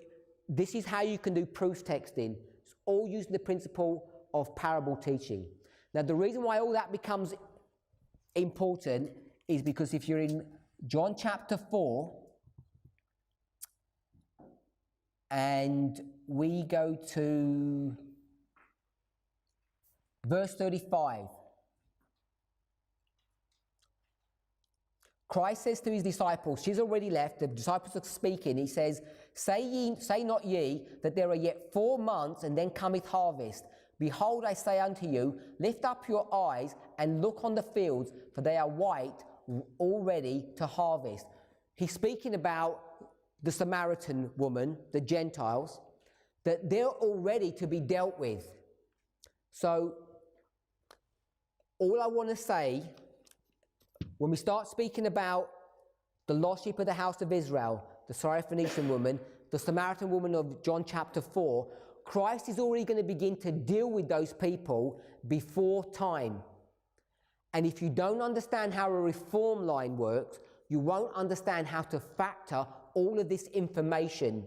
this is how you can do proof texting. It's all using the principle of parable teaching. Now, the reason why all that becomes important is because if you're in John chapter 4, and we go to verse 35. Christ says to his disciples, she's already left, the disciples are speaking, he says, say not ye that there are yet 4 months, and then cometh harvest. Behold, I say unto you, lift up your eyes and look on the fields, for they are white already to harvest. He's speaking about the Samaritan woman, the Gentiles, that they're already to be dealt with. So all I want to say, when we start speaking about the lost sheep of the house of Israel, the Syrophoenician woman, the Samaritan woman of John chapter 4, Christ is already going to begin to deal with those people before time. And if you don't understand how a reform line works, you won't understand how to factor all of this information.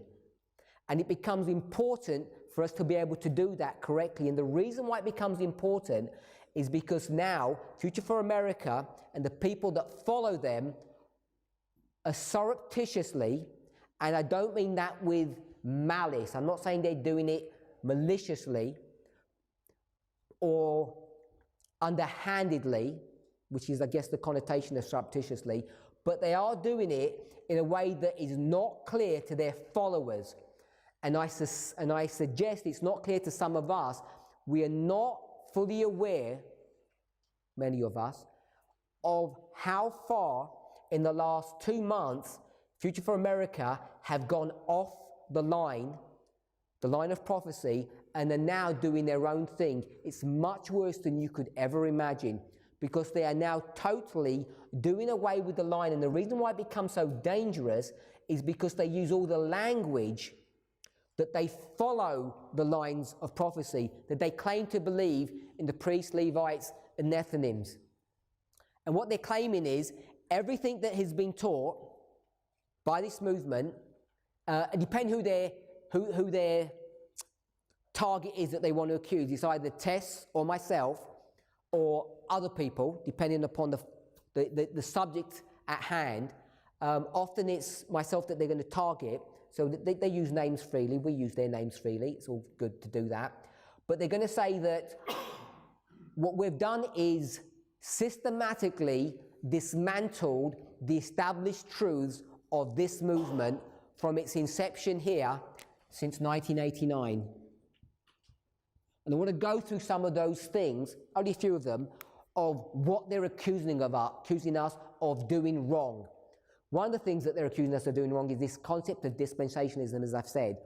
And it becomes important for us to be able to do that correctly. And the reason why it becomes important is because now Future for America and the people that follow them are surreptitiously, and I don't mean that with malice, I'm not saying they're doing it maliciously or underhandedly, which is, I guess, the connotation of surreptitiously, but they are doing it in a way that is not clear to their followers. And I suggest it's not clear to some of us. We are not fully aware, many of us, of how far in the last 2 months Future for America have gone off the line of prophecy, and are now doing their own thing. It's much worse than you could ever imagine, because they are now totally doing away with the line. And the reason why it becomes so dangerous is because they use all the language that they follow the lines of prophecy, that they claim to believe in the priests, Levites, and Nethinims. And what they're claiming is everything that has been taught by this movement, and depending who their target is that they want to accuse, it's either Tess or myself or other people, depending upon the subject at hand. Often it's myself that they're going to target. So they use names freely. We use their names freely. It's all good to do that. But they're going to say that what we've done is systematically dismantled the established truths of this movement from its inception here since 1989. And I want to go through some of those things, only a few of them, of what they're accusing us of doing wrong. One of the things that they're accusing us of doing wrong is this concept of dispensationalism, as I've said.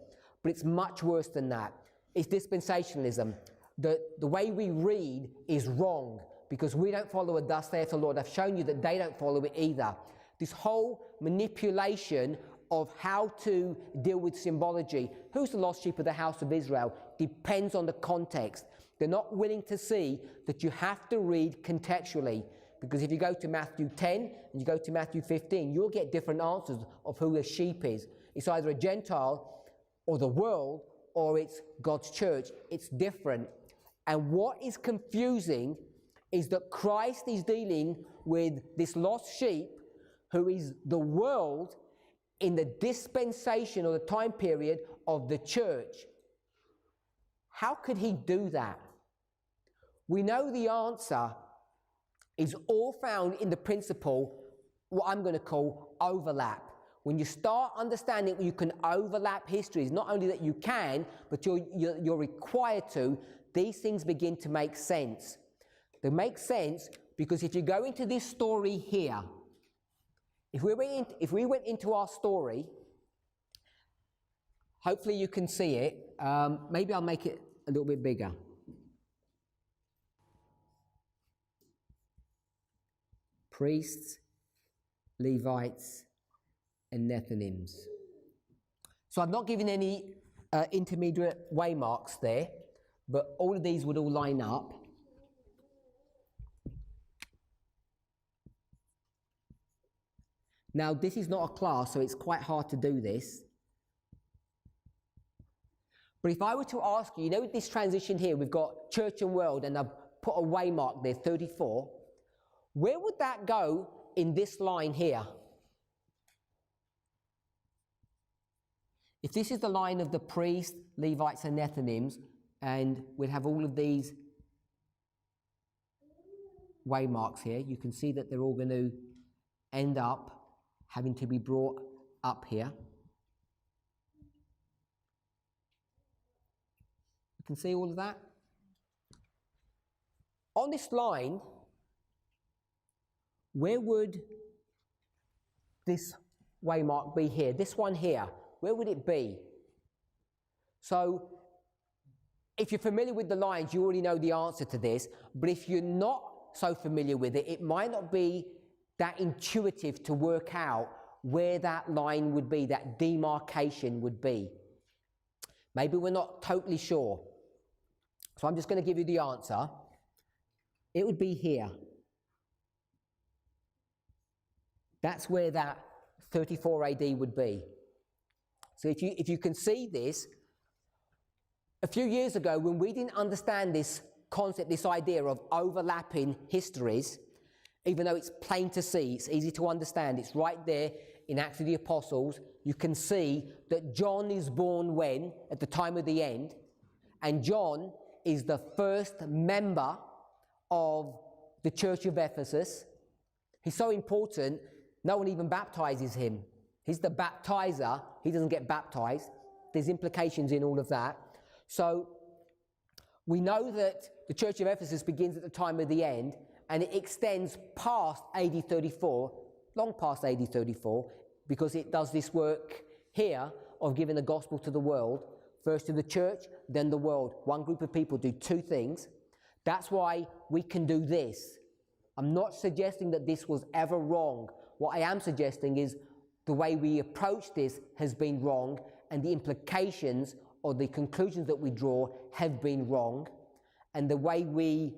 But it's much worse than that. It's dispensationalism. The way we read is wrong, because we don't follow a thus saith the Lord. I've shown you that they don't follow it either. This whole manipulation of how to deal with symbology. Who's the lost sheep of the house of Israel? Depends on the context. They're not willing to see that you have to read contextually. Because if you go to Matthew 10 and you go to Matthew 15, you'll get different answers of who a sheep is. It's either a Gentile or the world, or it's God's church. It's different. And what is confusing is that Christ is dealing with this lost sheep who is the world in the dispensation or the time period of the church. How could he do that? We know the answer is all found in the principle, what I'm going to call overlap. When you start understanding you can overlap histories, not only that you can, but you're required to, these things begin to make sense. They make sense because if you go into this story here, if we went into our story, hopefully you can see it. Maybe I'll make it a little bit bigger. Priests, Levites, and Nethinims. So I've not given any intermediate waymarks there, but all of these would all line up. Now, this is not a class, so it's quite hard to do this. But if I were to ask you, with this transition here, we've got church and world, and I've put a waymark there, 34. Where would that go in this line here? If this is the line of the priests, Levites, and Nethinims, and we'd have all of these waymarks here, you can see that they're all going to end up having to be brought up here. You can see all of that. On this line, where would this waymark be here? This one here, where would it be? So, if you're familiar with the lines, you already know the answer to this, but if you're not so familiar with it, it might not be that intuitive to work out where that line would be, that demarcation would be. Maybe we're not totally sure. So I'm just going to give you the answer. It would be here. That's where that 34 AD would be. So if you can see this, a few years ago when we didn't understand this concept, this idea of overlapping histories, even though it's plain to see, it's easy to understand, it's right there in Acts of the Apostles, you can see that John is born when? At the time of the end, and John is the first member of the Church of Ephesus. He's so important, no one even baptizes him. He's the baptizer, he doesn't get baptized. There's implications in all of that. So we know that the Church of Ephesus begins at the time of the end, and it extends past AD 34, long past AD 34, because it does this work here of giving the gospel to the world, first to the church, then the world. One group of people do two things. That's why we can do this. I'm not suggesting that this was ever wrong. What I am suggesting is the way we approach this has been wrong, and the implications or the conclusions that we draw have been wrong, and the way we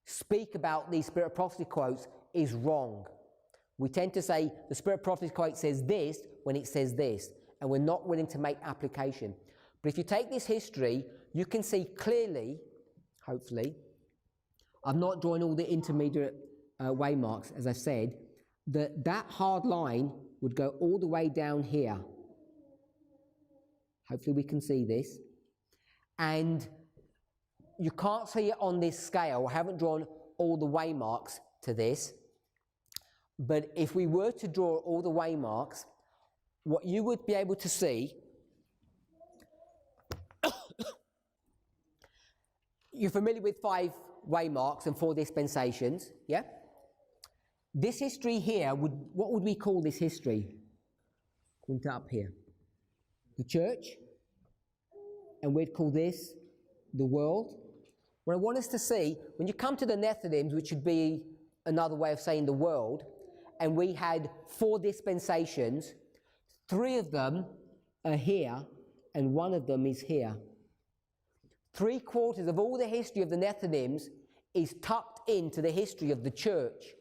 speak about these Spirit of Prophecy quotes is wrong. We tend to say the Spirit of Prophecy quote says this when it says this, and we're not willing to make application. But if you take this history, you can see clearly, hopefully, I've not drawn all the intermediate waymarks, as I said, that hard line would go all the way down here. Hopefully we can see this. And you can't see it on this scale. I haven't drawn all the waymarks to this. But if we were to draw all the waymarks, what you would be able to see, you're familiar with 5 waymarks and 4 dispensations, yeah? This history here, what would we call this history? Point it up here. The church, and we'd call this the world. What I want us to see, when you come to the Nethinims, which would be another way of saying the world, and we had 4 dispensations, 3 of them are here, and 1 of them is here. 3/4 of all the history of the Nethinims is tucked into the history of the church.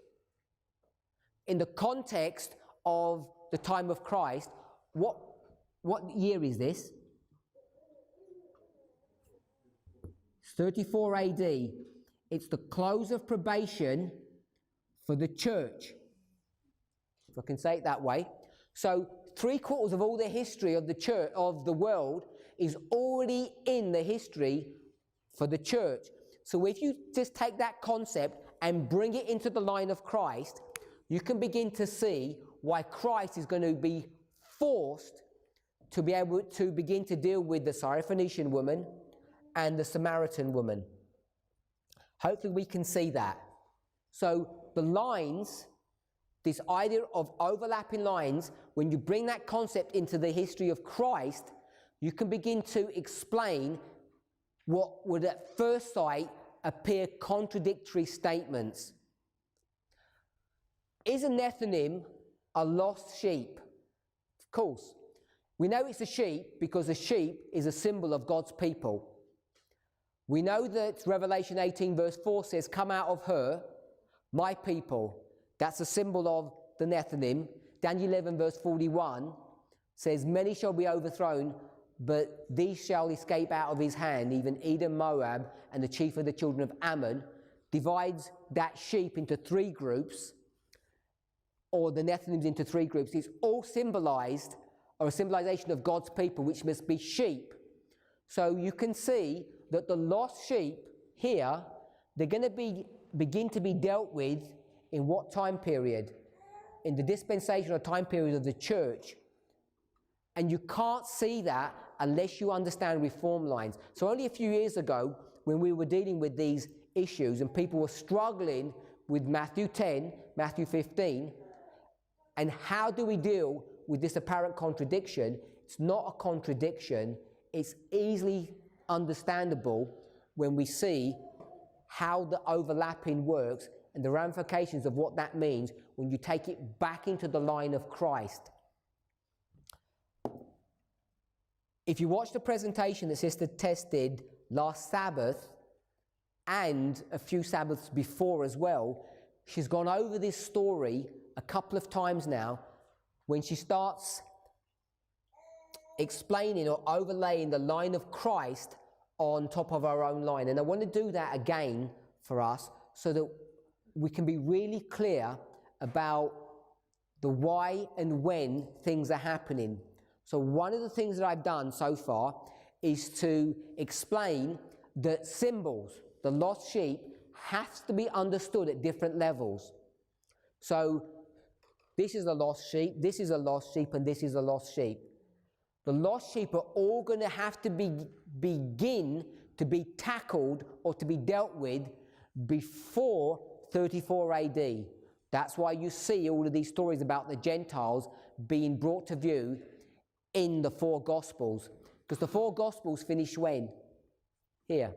In the context of the time of Christ, what year is this? It's 34 AD. It's the close of probation for the church, if I can say it that way. So 3/4 of all the history of the church, of the world, is already in the history for the church. So if you just take that concept and bring it into the line of Christ, you can begin to see why Christ is going to be forced to be able to begin to deal with the Syrophoenician woman and the Samaritan woman. Hopefully we can see that. So the lines, this idea of overlapping lines, when you bring that concept into the history of Christ, you can begin to explain what would at first sight appear contradictory statements. Is a Nethinim a lost sheep? Of course. We know it's a sheep because a sheep is a symbol of God's people. We know that Revelation 18 verse 4 says, "Come out of her, my people." That's a symbol of the Nethinim. Daniel 11 verse 41 says, "Many shall be overthrown, but these shall escape out of his hand, even Edom, Moab, and the chief of the children of Ammon." Divides that sheep into 3 groups, or the Nethinims into 3 groups. It's all symbolized, or a symbolization of God's people, which must be sheep. So you can see that the lost sheep here, they're going to begin to be dealt with in what time period? in the dispensational time period of the church. And you can't see that unless you understand reform lines. So only a few years ago, when we were dealing with these issues and people were struggling with Matthew 10, Matthew 15, and how do we deal with this apparent contradiction? It's not a contradiction. It's easily understandable when we see how the overlapping works and the ramifications of what that means when you take it back into the line of Christ. If you watch the presentation that Sister Tess did last Sabbath and a few Sabbaths before as well, she's gone over this story a couple of times now when she starts explaining or overlaying the line of Christ on top of our own line. And I want to do that again for us so that we can be really clear about the why and when things are happening. So one of the things that I've done so far is to explain that symbols, the lost sheep, has to be understood at different levels. So this is a lost sheep, this is a lost sheep, and this is a lost sheep. The lost sheep are all going to have to begin to be tackled or to be dealt with before 34 AD. That's why you see all of these stories about the Gentiles being brought to view in the four Gospels. Because the four Gospels finish when? Here.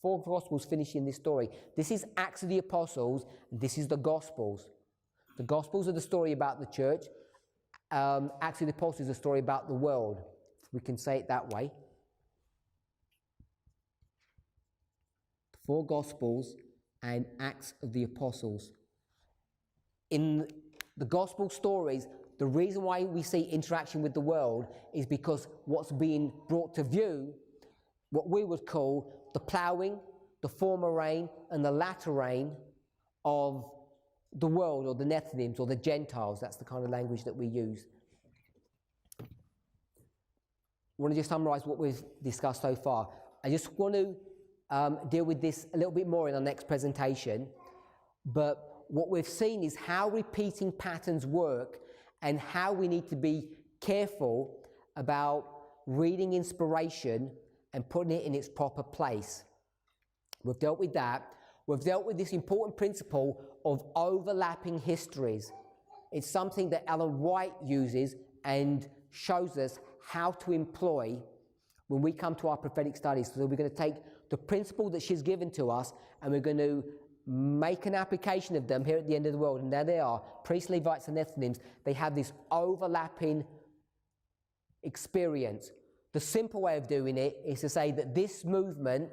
Four Gospels finish in this story. This is Acts of the Apostles, and this is the Gospels. The Gospels are the story about the church. Acts of the Apostles is a story about the world. If we can say it that way. The four Gospels and Acts of the Apostles. In the Gospel stories, the reason why we see interaction with the world is because what's being brought to view, what we would call the ploughing, the former rain, and the latter rain of the world, or the Nethinims, or the Gentiles. That's the kind of language that we use. I want to just summarize what we've discussed so far. I just want to deal with this a little bit more in our next presentation. But what we've seen is how repeating patterns work and how we need to be careful about reading inspiration and putting it in its proper place. We've dealt with that. We've dealt with this important principle of overlapping histories. It's something that Ellen White uses and shows us how to employ when we come to our prophetic studies. So we're going to take the principle that she's given to us and we're going to make an application of them here at the end of the world. And there they are, priests, Levites, and Nethinims. They have this overlapping experience. The simple way of doing it is to say that this movement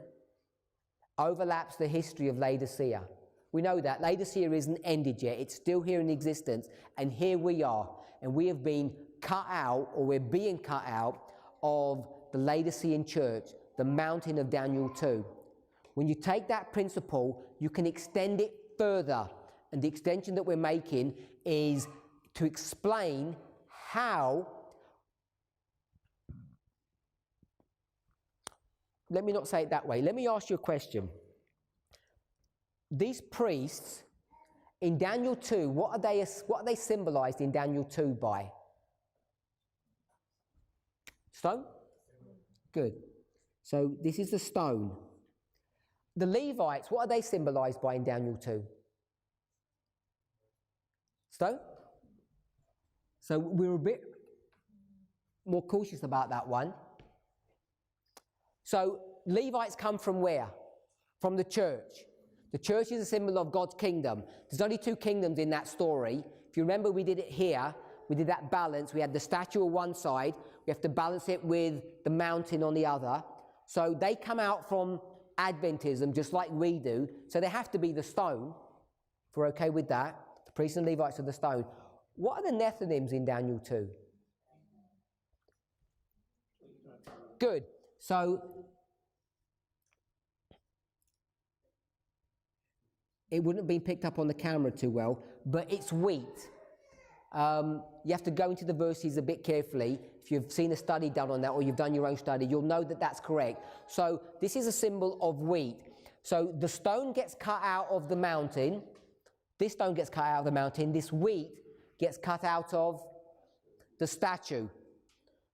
overlaps the history of Laodicea. We know that Laodicea isn't ended yet. It's still here in existence. And here we are. And we have been cut out, or we're being cut out, of the Laodicean church, the mountain of Daniel 2. When you take that principle, you can extend it further. And the extension that we're making is to explain how... Let me not say it that way. Let me ask you a question. These priests in Daniel 2, what are they symbolized in Daniel 2 by? Stone? Good. So this is the stone. The Levites, what are they symbolized by in Daniel 2? Stone? So we're a bit more cautious about that one. So Levites come from where? From the church. The church is a symbol of God's kingdom. There's only two kingdoms in that story. If you remember, we did it here. We did that balance. We had the statue on one side. We have to balance it with the mountain on the other. So they come out from Adventism just like we do. So they have to be the stone, if we're okay with that. The priests and Levites are the stone. What are the Nethinims in Daniel 2? Good. So it wouldn't have been picked up on the camera too well, but it's wheat. You have to go into the verses a bit carefully. If you've seen a study done on that or you've done your own study, you'll know that that's correct. So this is a symbol of wheat. So the stone gets cut out of the mountain. This stone gets cut out of the mountain. This wheat gets cut out of the statue.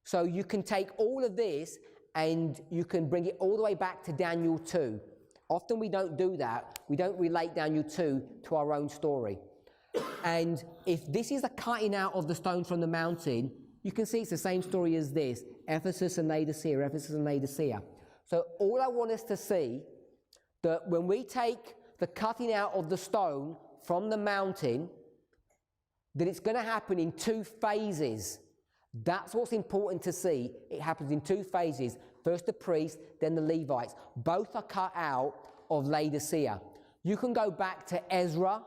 So you can take all of this and you can bring it all the way back to Daniel 2. Often we don't do that. We don't relate Daniel 2 to our own story. And if this is the cutting out of the stone from the mountain, you can see it's the same story as this. Ephesus and Laodicea, Ephesus and Laodicea. So all I want us to see, that when we take the cutting out of the stone from the mountain, that it's going to happen in two phases. That's what's important to see. It happens in two phases. First the priests, then the Levites. Both are cut out of Laodicea. You can go back to Ezra,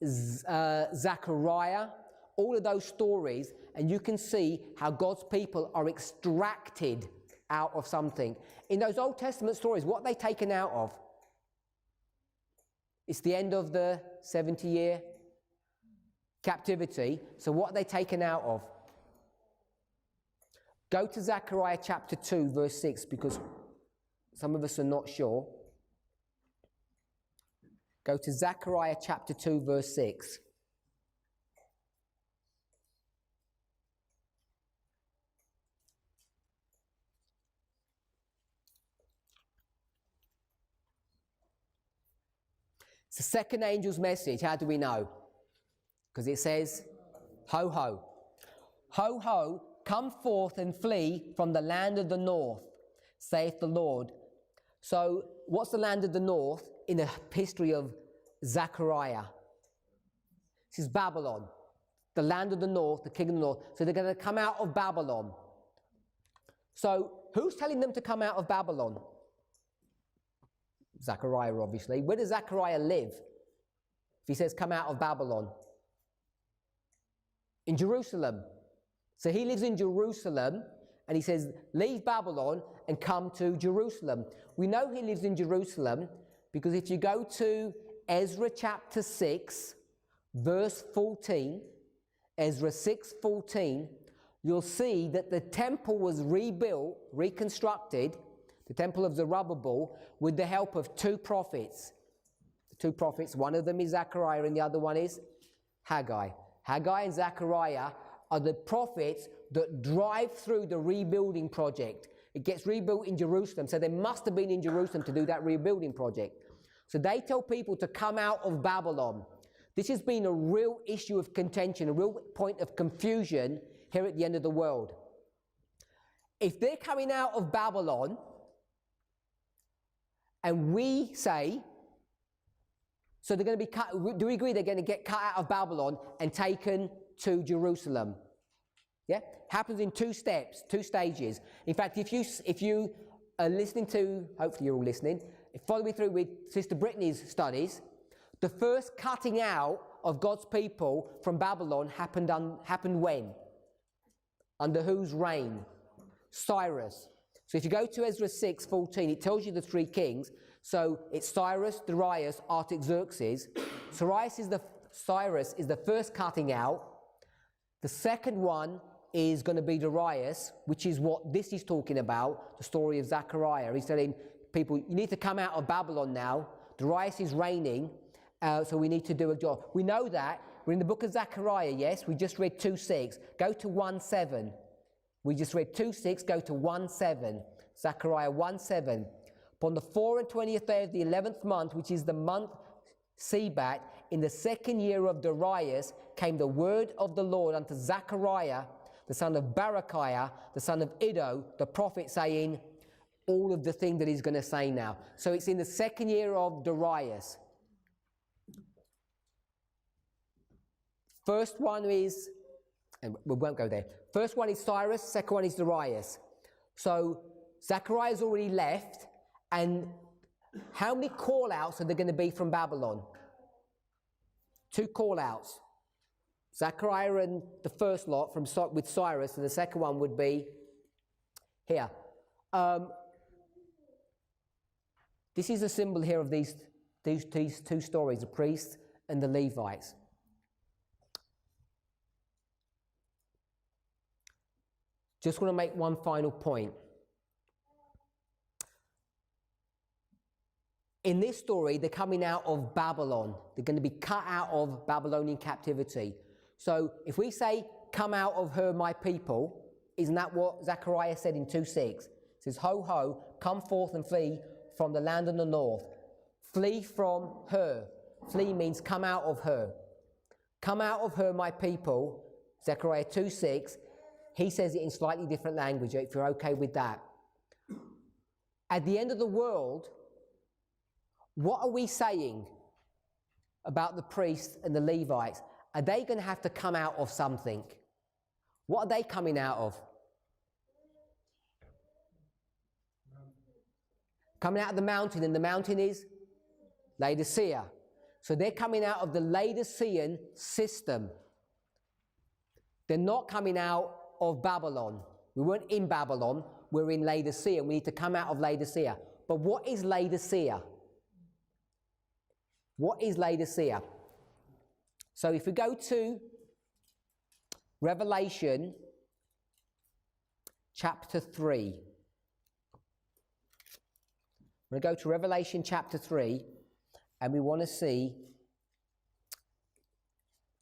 Zechariah, all of those stories, and you can see how God's people are extracted out of something. In those Old Testament stories, what are they taken out of? It's the end of the 70-year captivity. So what are they taken out of? Go to Zechariah chapter 2, verse 6, because some of us are not sure. Go to Zechariah chapter 2, verse 6. It's the second angel's message. How do we know? Because it says, ho, ho. Ho, ho, come forth and flee from the land of the north, saith the Lord. So what's the land of the north in the history of Zechariah? This is Babylon. The land of the north, the king of the north. So they're going to come out of Babylon. So who's telling them to come out of Babylon? Zechariah, obviously. Where does Zechariah live? If he says come out of Babylon. In Jerusalem. So he lives in Jerusalem, and he says, leave Babylon and come to Jerusalem. We know he lives in Jerusalem because if you go to Ezra chapter 6, verse 14, Ezra 6:14, you'll see that the temple was rebuilt, reconstructed, the temple of Zerubbabel, with the help of two prophets. The two prophets, one of them is Zechariah and the other one is Haggai. Haggai and Zechariah are the prophets that drive through the rebuilding project. It gets rebuilt in Jerusalem, so they must have been in Jerusalem to do that rebuilding project. So they tell people to come out of Babylon. This has been a real issue of contention, a real point of confusion here at the end of the world. If they're coming out of Babylon, and we say, so they're going to be cut, do we agree they're going to get cut out of Babylon and taken to Jerusalem? Yeah? Happens in two steps, two stages. In fact, if you are listening to, hopefully you're all listening, follow me through with Sister Brittany's studies, the first cutting out of God's people from Babylon happened when? Under whose reign? Cyrus. So if you go to Ezra 6:14, it tells you the three kings. So it's Cyrus, Darius, Artaxerxes. Cyrus is the first cutting out. The second one is going to be Darius, which is what this is talking about, the story of Zechariah. He's telling people, you need to come out of Babylon now. Darius is reigning, so we need to do a job. We know that. We're in the book of Zechariah, yes? We just read 2:6. Go to 1:7. We just read 2:6, go to 1:7. Zechariah 1:7. Upon the 24th day of the 11th month, which is the month Sebat, in the second year of Darius, came the word of the Lord unto Zechariah, the son of Berechiah, the son of Iddo, the prophet, saying all of the thing that he's going to say now. So it's in the second year of Darius. First one is, and we won't go there. First one is Cyrus, second one is Darius. So Zechariah's already left, and how many call-outs are there going to be from Babylon? 2 call-outs. Zechariah and the first lot with Cyrus, and the second one would be here. This is a symbol here of these two stories, the priests and the Levites. Just want to make one final point. In this story, they're coming out of Babylon. They're going to be cut out of Babylonian captivity. So if we say, come out of her, my people, isn't that what Zechariah said in 2:6? It says, ho, ho, come forth and flee from the land of the north. Flee from her. Flee means come out of her. Come out of her, my people. Zechariah 2:6. He says it in slightly different language, if you're okay with that. At the end of the world, what are we saying about the priests and the Levites? Are they going to have to come out of something? What are they coming out of? Coming out of the mountain, and the mountain is Laodicea. So they're coming out of the Laodicean system. They're not coming out of Babylon. We weren't in Babylon, we're in Laodicea, and we need to come out of Laodicea. But what is Laodicea? What is Laodicea? So if we go to Revelation chapter 3. We're going to go to Revelation chapter 3, and we want to see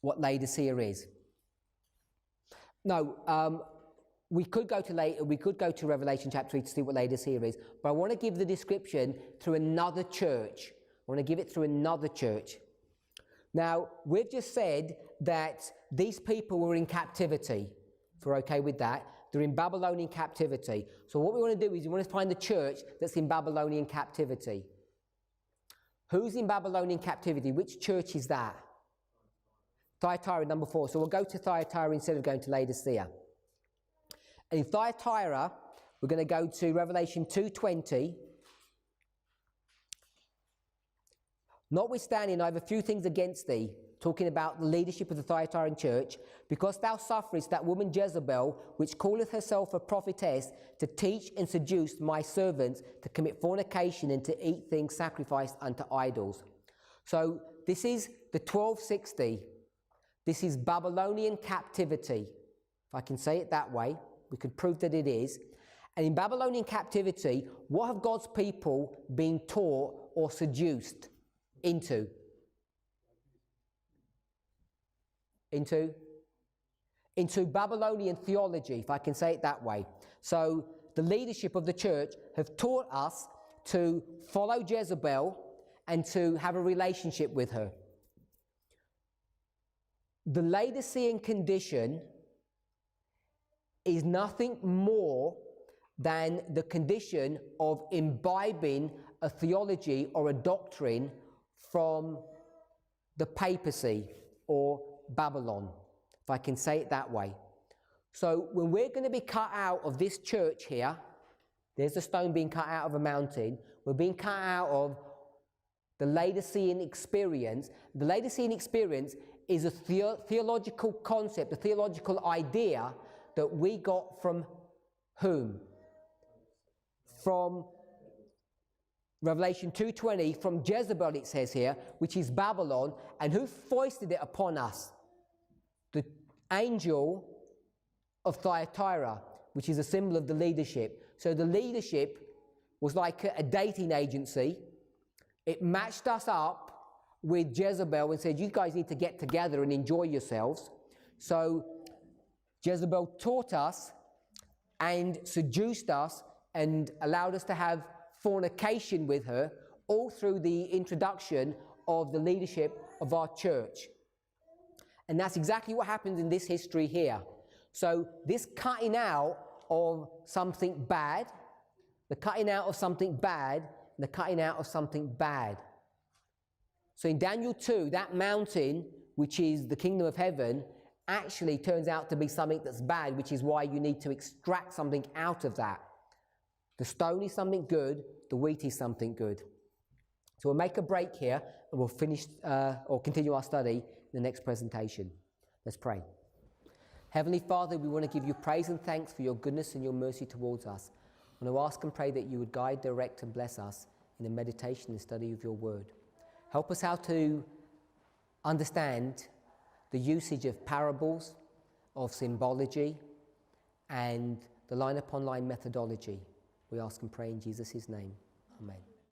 what Laodicea is. No, we could go to Revelation chapter 3 to see what Laodicea is, but I want to give the description through another church. I want to give it through another church. Now, we've just said that these people were in captivity, if we're okay with that. They're in Babylonian captivity. So what we want to do is we want to find the church that's in Babylonian captivity. Who's in Babylonian captivity? Which church is that? Thyatira, number 4. So we'll go to Thyatira instead of going to Laodicea. And in Thyatira, we're going to go to Revelation 2:20. Notwithstanding, I have a few things against thee, talking about the leadership of the Thyatiran church, because thou sufferest that woman Jezebel, which calleth herself a prophetess, to teach and seduce my servants to commit fornication and to eat things sacrificed unto idols. So this is the 1260. This is Babylonian captivity. If I can say it that way, we could prove that it is. And in Babylonian captivity, what have God's people been taught or seduced into? Into Babylonian theology, if I can say it that way. So the leadership of the church have taught us to follow Jezebel and to have a relationship with her. The Laodicean condition is nothing more than the condition of imbibing a theology or a doctrine from the papacy or Babylon, if I can say it that way. So when we're going to be cut out of this church here, there's a stone being cut out of a mountain, we're being cut out of the Laodicean experience. The Laodicean experience is a theological concept, a theological idea that we got from whom? From Revelation 2:20, from Jezebel, it says here, which is Babylon, and who foisted it upon us? The angel of Thyatira, which is a symbol of the leadership. So the leadership was like a dating agency. It matched us up with Jezebel and said, you guys need to get together and enjoy yourselves. So Jezebel taught us and seduced us and allowed us to have fornication with her, all through the introduction of the leadership of our church. And that's exactly what happens in this history here. So this cutting out of something bad, the cutting out of something bad, and the cutting out of something bad. So in Daniel 2, that mountain, which is the kingdom of heaven, actually turns out to be something that's bad, which is why you need to extract something out of that. The stone is something good, the wheat is something good. So we'll make a break here, and we'll finish or continue our study in the next presentation. Let's pray. Heavenly Father, we want to give you praise and thanks for your goodness and your mercy towards us. I want to ask and pray that you would guide, direct, and bless us in the meditation and study of your word. Help us how to understand the usage of parables, of symbology, and the line upon line methodology. We ask and pray in Jesus' name. Amen.